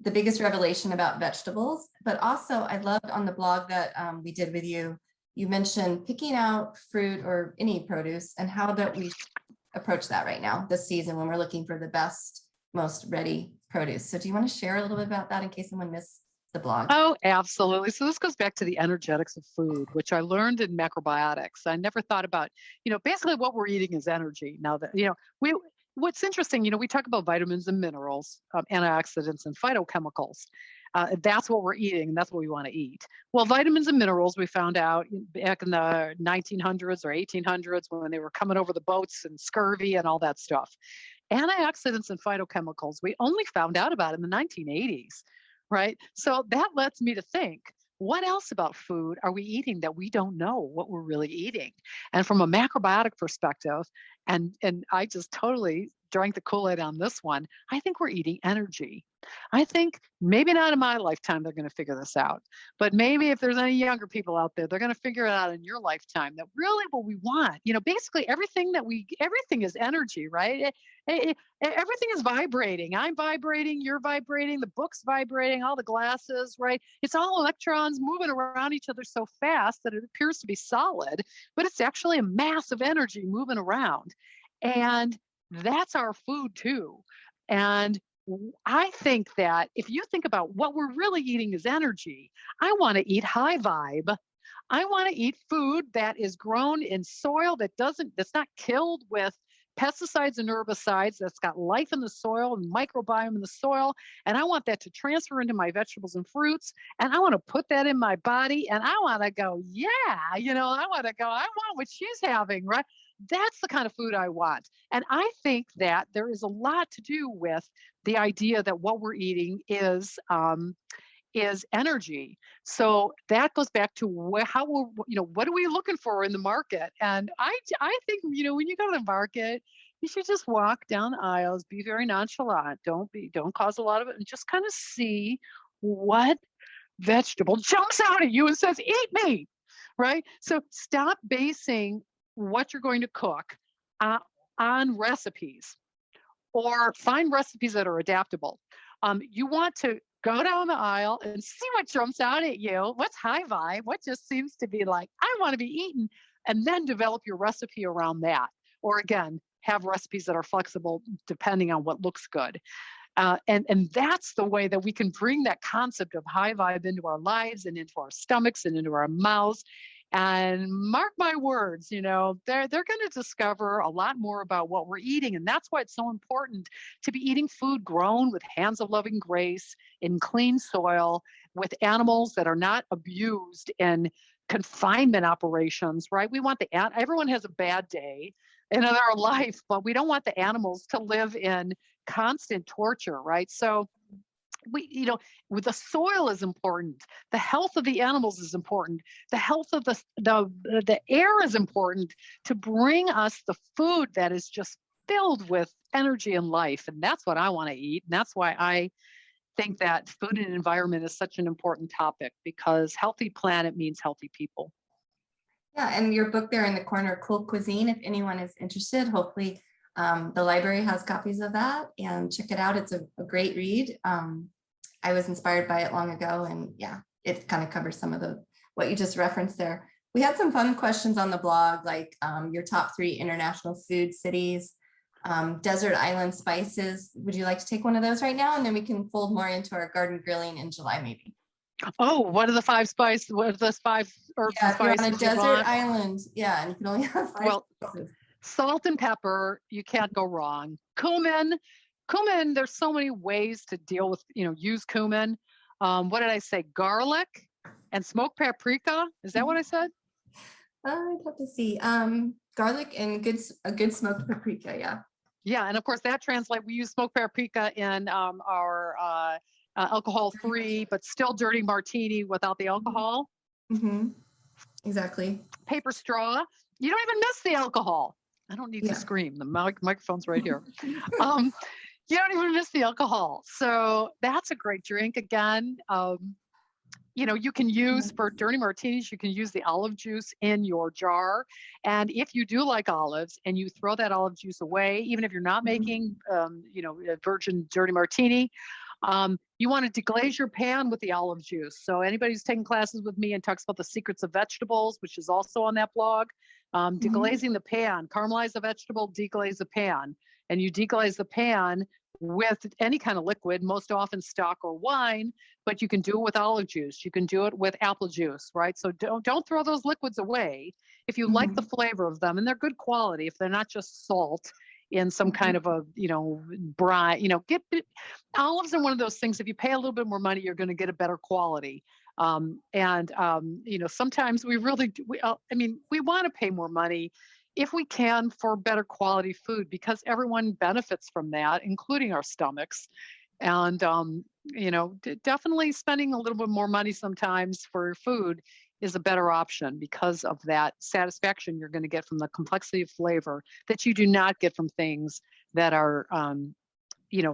Speaker 1: the biggest revelation about vegetables. But also I loved on the blog that we did with you, you mentioned picking out fruit or any produce and how that we approach that right now, this season, when we're looking for the best, most ready produce. So do you want to share a little bit about that in case someone missed the blog?
Speaker 2: Oh, absolutely. So this goes back to the energetics of food, which I learned in macrobiotics. I never thought about, basically what we're eating is energy. Now that, what's interesting, we talk about vitamins and minerals, antioxidants and phytochemicals. That's what we're eating, and that's what we want to eat. Well, vitamins and minerals, we found out back in the 1900s or 1800s when they were coming over the boats and scurvy and all that stuff. Antioxidants and phytochemicals, we only found out about in the 1980s, right? So that lets me to think, what else about food are we eating that we don't know what we're really eating? And from a macrobiotic perspective, and I just totally drank the Kool-Aid on this one, I think we're eating energy. I think maybe not in my lifetime they're going to figure this out, but maybe if there's any younger people out there, they're going to figure it out in your lifetime, that really what we want, basically everything is energy, right? Everything is vibrating. I'm vibrating, you're vibrating, the book's vibrating, all the glasses, right? It's all electrons moving around each other so fast that it appears to be solid, but it's actually a mass of energy moving around. And that's our food too. And I think that if you think about what we're really eating is energy, I want to eat high vibe. I want to eat food that is grown in soil that's not killed with pesticides and herbicides, that's got life in the soil and microbiome in the soil. And I want that to transfer into my vegetables and fruits. And I want to put that in my body. And I want to go, I want what she's having, right? That's the kind of food I want. And I think that there is a lot to do with the idea that what we're eating is energy. So that goes back to what are we looking for in the market? And I think, when you go to the market, you should just walk down the aisles, be very nonchalant, don't cause a lot of it, and just kind of see what vegetable jumps out at you and says, eat me, right? So stop basing what you're going to cook on recipes, or find recipes that are adaptable. You want to go down the aisle and see what jumps out at you. What's high vibe? What just seems to be like, I want to be eaten, and then develop your recipe around that. Or again, have recipes that are flexible depending on what looks good. And that's the way that we can bring that concept of high vibe into our lives and into our stomachs and into our mouths. And mark my words, they're going to discover a lot more about what we're eating. And that's why it's so important to be eating food grown with hands of loving grace in clean soil, with animals that are not abused in confinement operations, right? We want everyone has a bad day in their life, but we don't want the animals to live in constant torture, right? So with the soil is important. The health of the animals is important. The health of the air is important to bring us the food that is just filled with energy and life. And that's what I want to eat. And that's why I think that food and environment is such an important topic because healthy planet means healthy people.
Speaker 1: Yeah, and your book there in the corner, Cool Cuisine, if anyone is interested, hopefully the library has copies of that and check it out. It's a great read. I was inspired by it long ago, and yeah, it kind of covers some of what you just referenced there. We had some fun questions on the blog, like your top 3 international food cities, desert island spices. Would you like to take one of those right now? And then we can fold more into our garden grilling in July, maybe.
Speaker 2: Oh, what are the 5 spices? What are the 5 herbs and
Speaker 1: Yeah, if you're on
Speaker 2: spices
Speaker 1: a
Speaker 2: you
Speaker 1: desert
Speaker 2: want?
Speaker 1: island, yeah, and you can only have 5
Speaker 2: Well,
Speaker 1: spices.
Speaker 2: salt and pepper, you can't go wrong. Cumin, there's so many ways to deal with, use cumin. What did I say? Garlic and smoked paprika. Is that what I said?
Speaker 1: I'd have to see. Garlic and a good smoked paprika, yeah.
Speaker 2: Yeah, and of course that translates. We use smoked paprika in our alcohol-free, but still dirty martini without the alcohol.
Speaker 1: Mm-hmm. Exactly.
Speaker 2: Paper straw. You don't even miss the alcohol. I don't need to scream. The microphone's right here. You don't even miss the alcohol. So that's a great drink. Again, you can use for dirty martinis, you can use the olive juice in your jar. And if you do like olives and you throw that olive juice away, even if you're not making, a virgin dirty martini, you want to deglaze your pan with the olive juice. So anybody who's taking classes with me and talks about the secrets of vegetables, which is also on that blog, deglazing the pan, caramelize the vegetable, deglaze the pan. And you deglaze the pan with any kind of liquid, most often stock or wine, but you can do it with olive juice. You can do it with apple juice, right? So don't throw those liquids away if you like the flavor of them, and they're good quality. If they're not just salt in some kind of a brine, get olives are one of those things. If you pay a little bit more money, you're going to get a better quality. Sometimes we really do, we want to pay more money if we can for better quality food, because everyone benefits from that, including our stomachs. And, definitely spending a little bit more money sometimes for food is a better option because of that satisfaction you're going to get from the complexity of flavor that you do not get from things that are,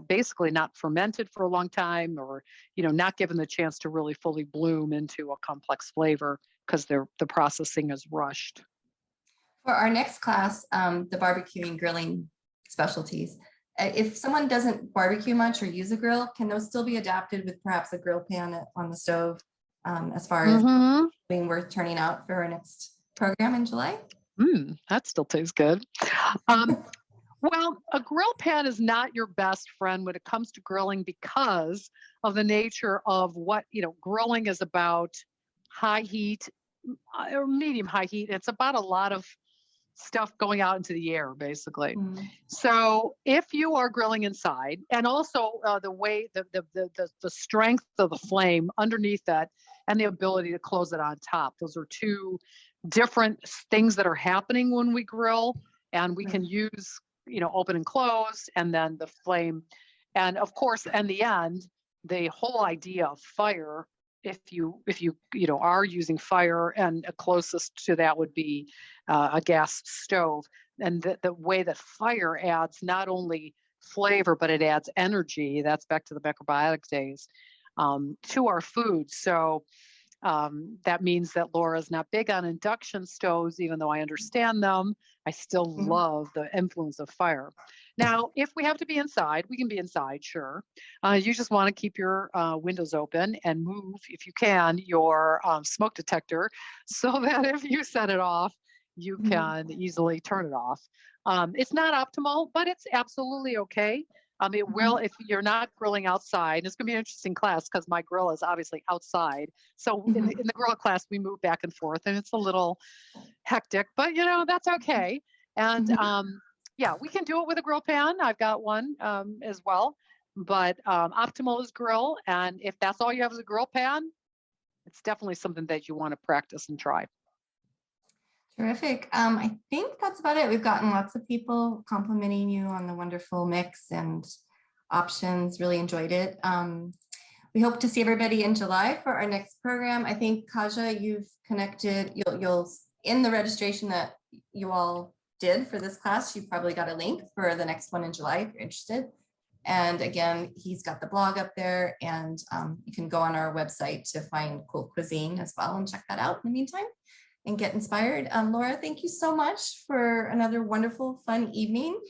Speaker 2: basically not fermented for a long time, or, not given the chance to really fully bloom into a complex flavor because the processing is rushed.
Speaker 1: For our next class, the barbecue and grilling specialties, if someone doesn't barbecue much or use a grill, can those still be adapted with perhaps a grill pan on the stove, as far as being worth turning out for our next program in July?
Speaker 2: That still tastes good. Well, a grill pan is not your best friend when it comes to grilling because of the nature of what, grilling is about. High heat or medium high heat. It's about a lot of stuff going out into the air, basically. So if you are grilling inside, and also the way the strength of the flame underneath that and the ability to close it on top, those are 2 different things that are happening when we grill. And we can use, open and close, and then the flame. And of course, in the end, the whole idea of fire, if you are using fire, and closest to that would be a gas stove, and the way that fire adds not only flavor but it adds energy. That's back to the macrobiotic days, to our food. So that means that Laura's not big on induction stoves, even though I understand them. I still love the influence of fire. Now, if we have to be inside, we can be inside, sure. You just want to keep your windows open and move, if you can, your smoke detector so that if you set it off, you can easily turn it off. It's not optimal, but it's absolutely okay. It will, if you're not grilling outside. It's going to be an interesting class because my grill is obviously outside. So in the grill class, we move back and forth, and it's a little hectic, but that's okay. And yeah, we can do it with a grill pan. I've got one as well, but optimal is grill. And if that's all you have is a grill pan, it's definitely something that you want to practice and try.
Speaker 1: Terrific. I think that's about it. We've gotten lots of people complimenting you on the wonderful mix and options. Really enjoyed it. We hope to see everybody in July for our next program. I think, Kaja, you've connected, you'll in the registration that you all did for this class, you probably got a link for the next one in July if you're interested. And again, he's got the blog up there, and you can go on our website to find cool cuisine as well and check that out in the meantime and get inspired. Laura, thank you so much for another wonderful, fun evening.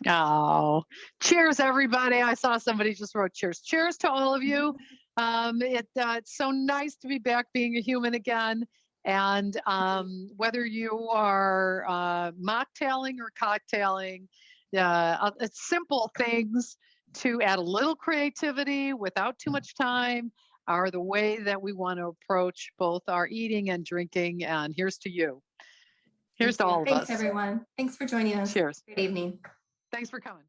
Speaker 2: Oh, cheers, everybody. I saw somebody just wrote cheers. Cheers to all of you. It's so nice to be back being a human again. And whether you are mocktailing or cocktailing, it's simple things to add a little creativity without too much time are the way that we want to approach both our eating and drinking. And here's to you. Here's to all of us.
Speaker 1: Thanks, everyone. Thanks for joining us.
Speaker 2: Cheers.
Speaker 1: Good evening.
Speaker 2: Thanks for coming.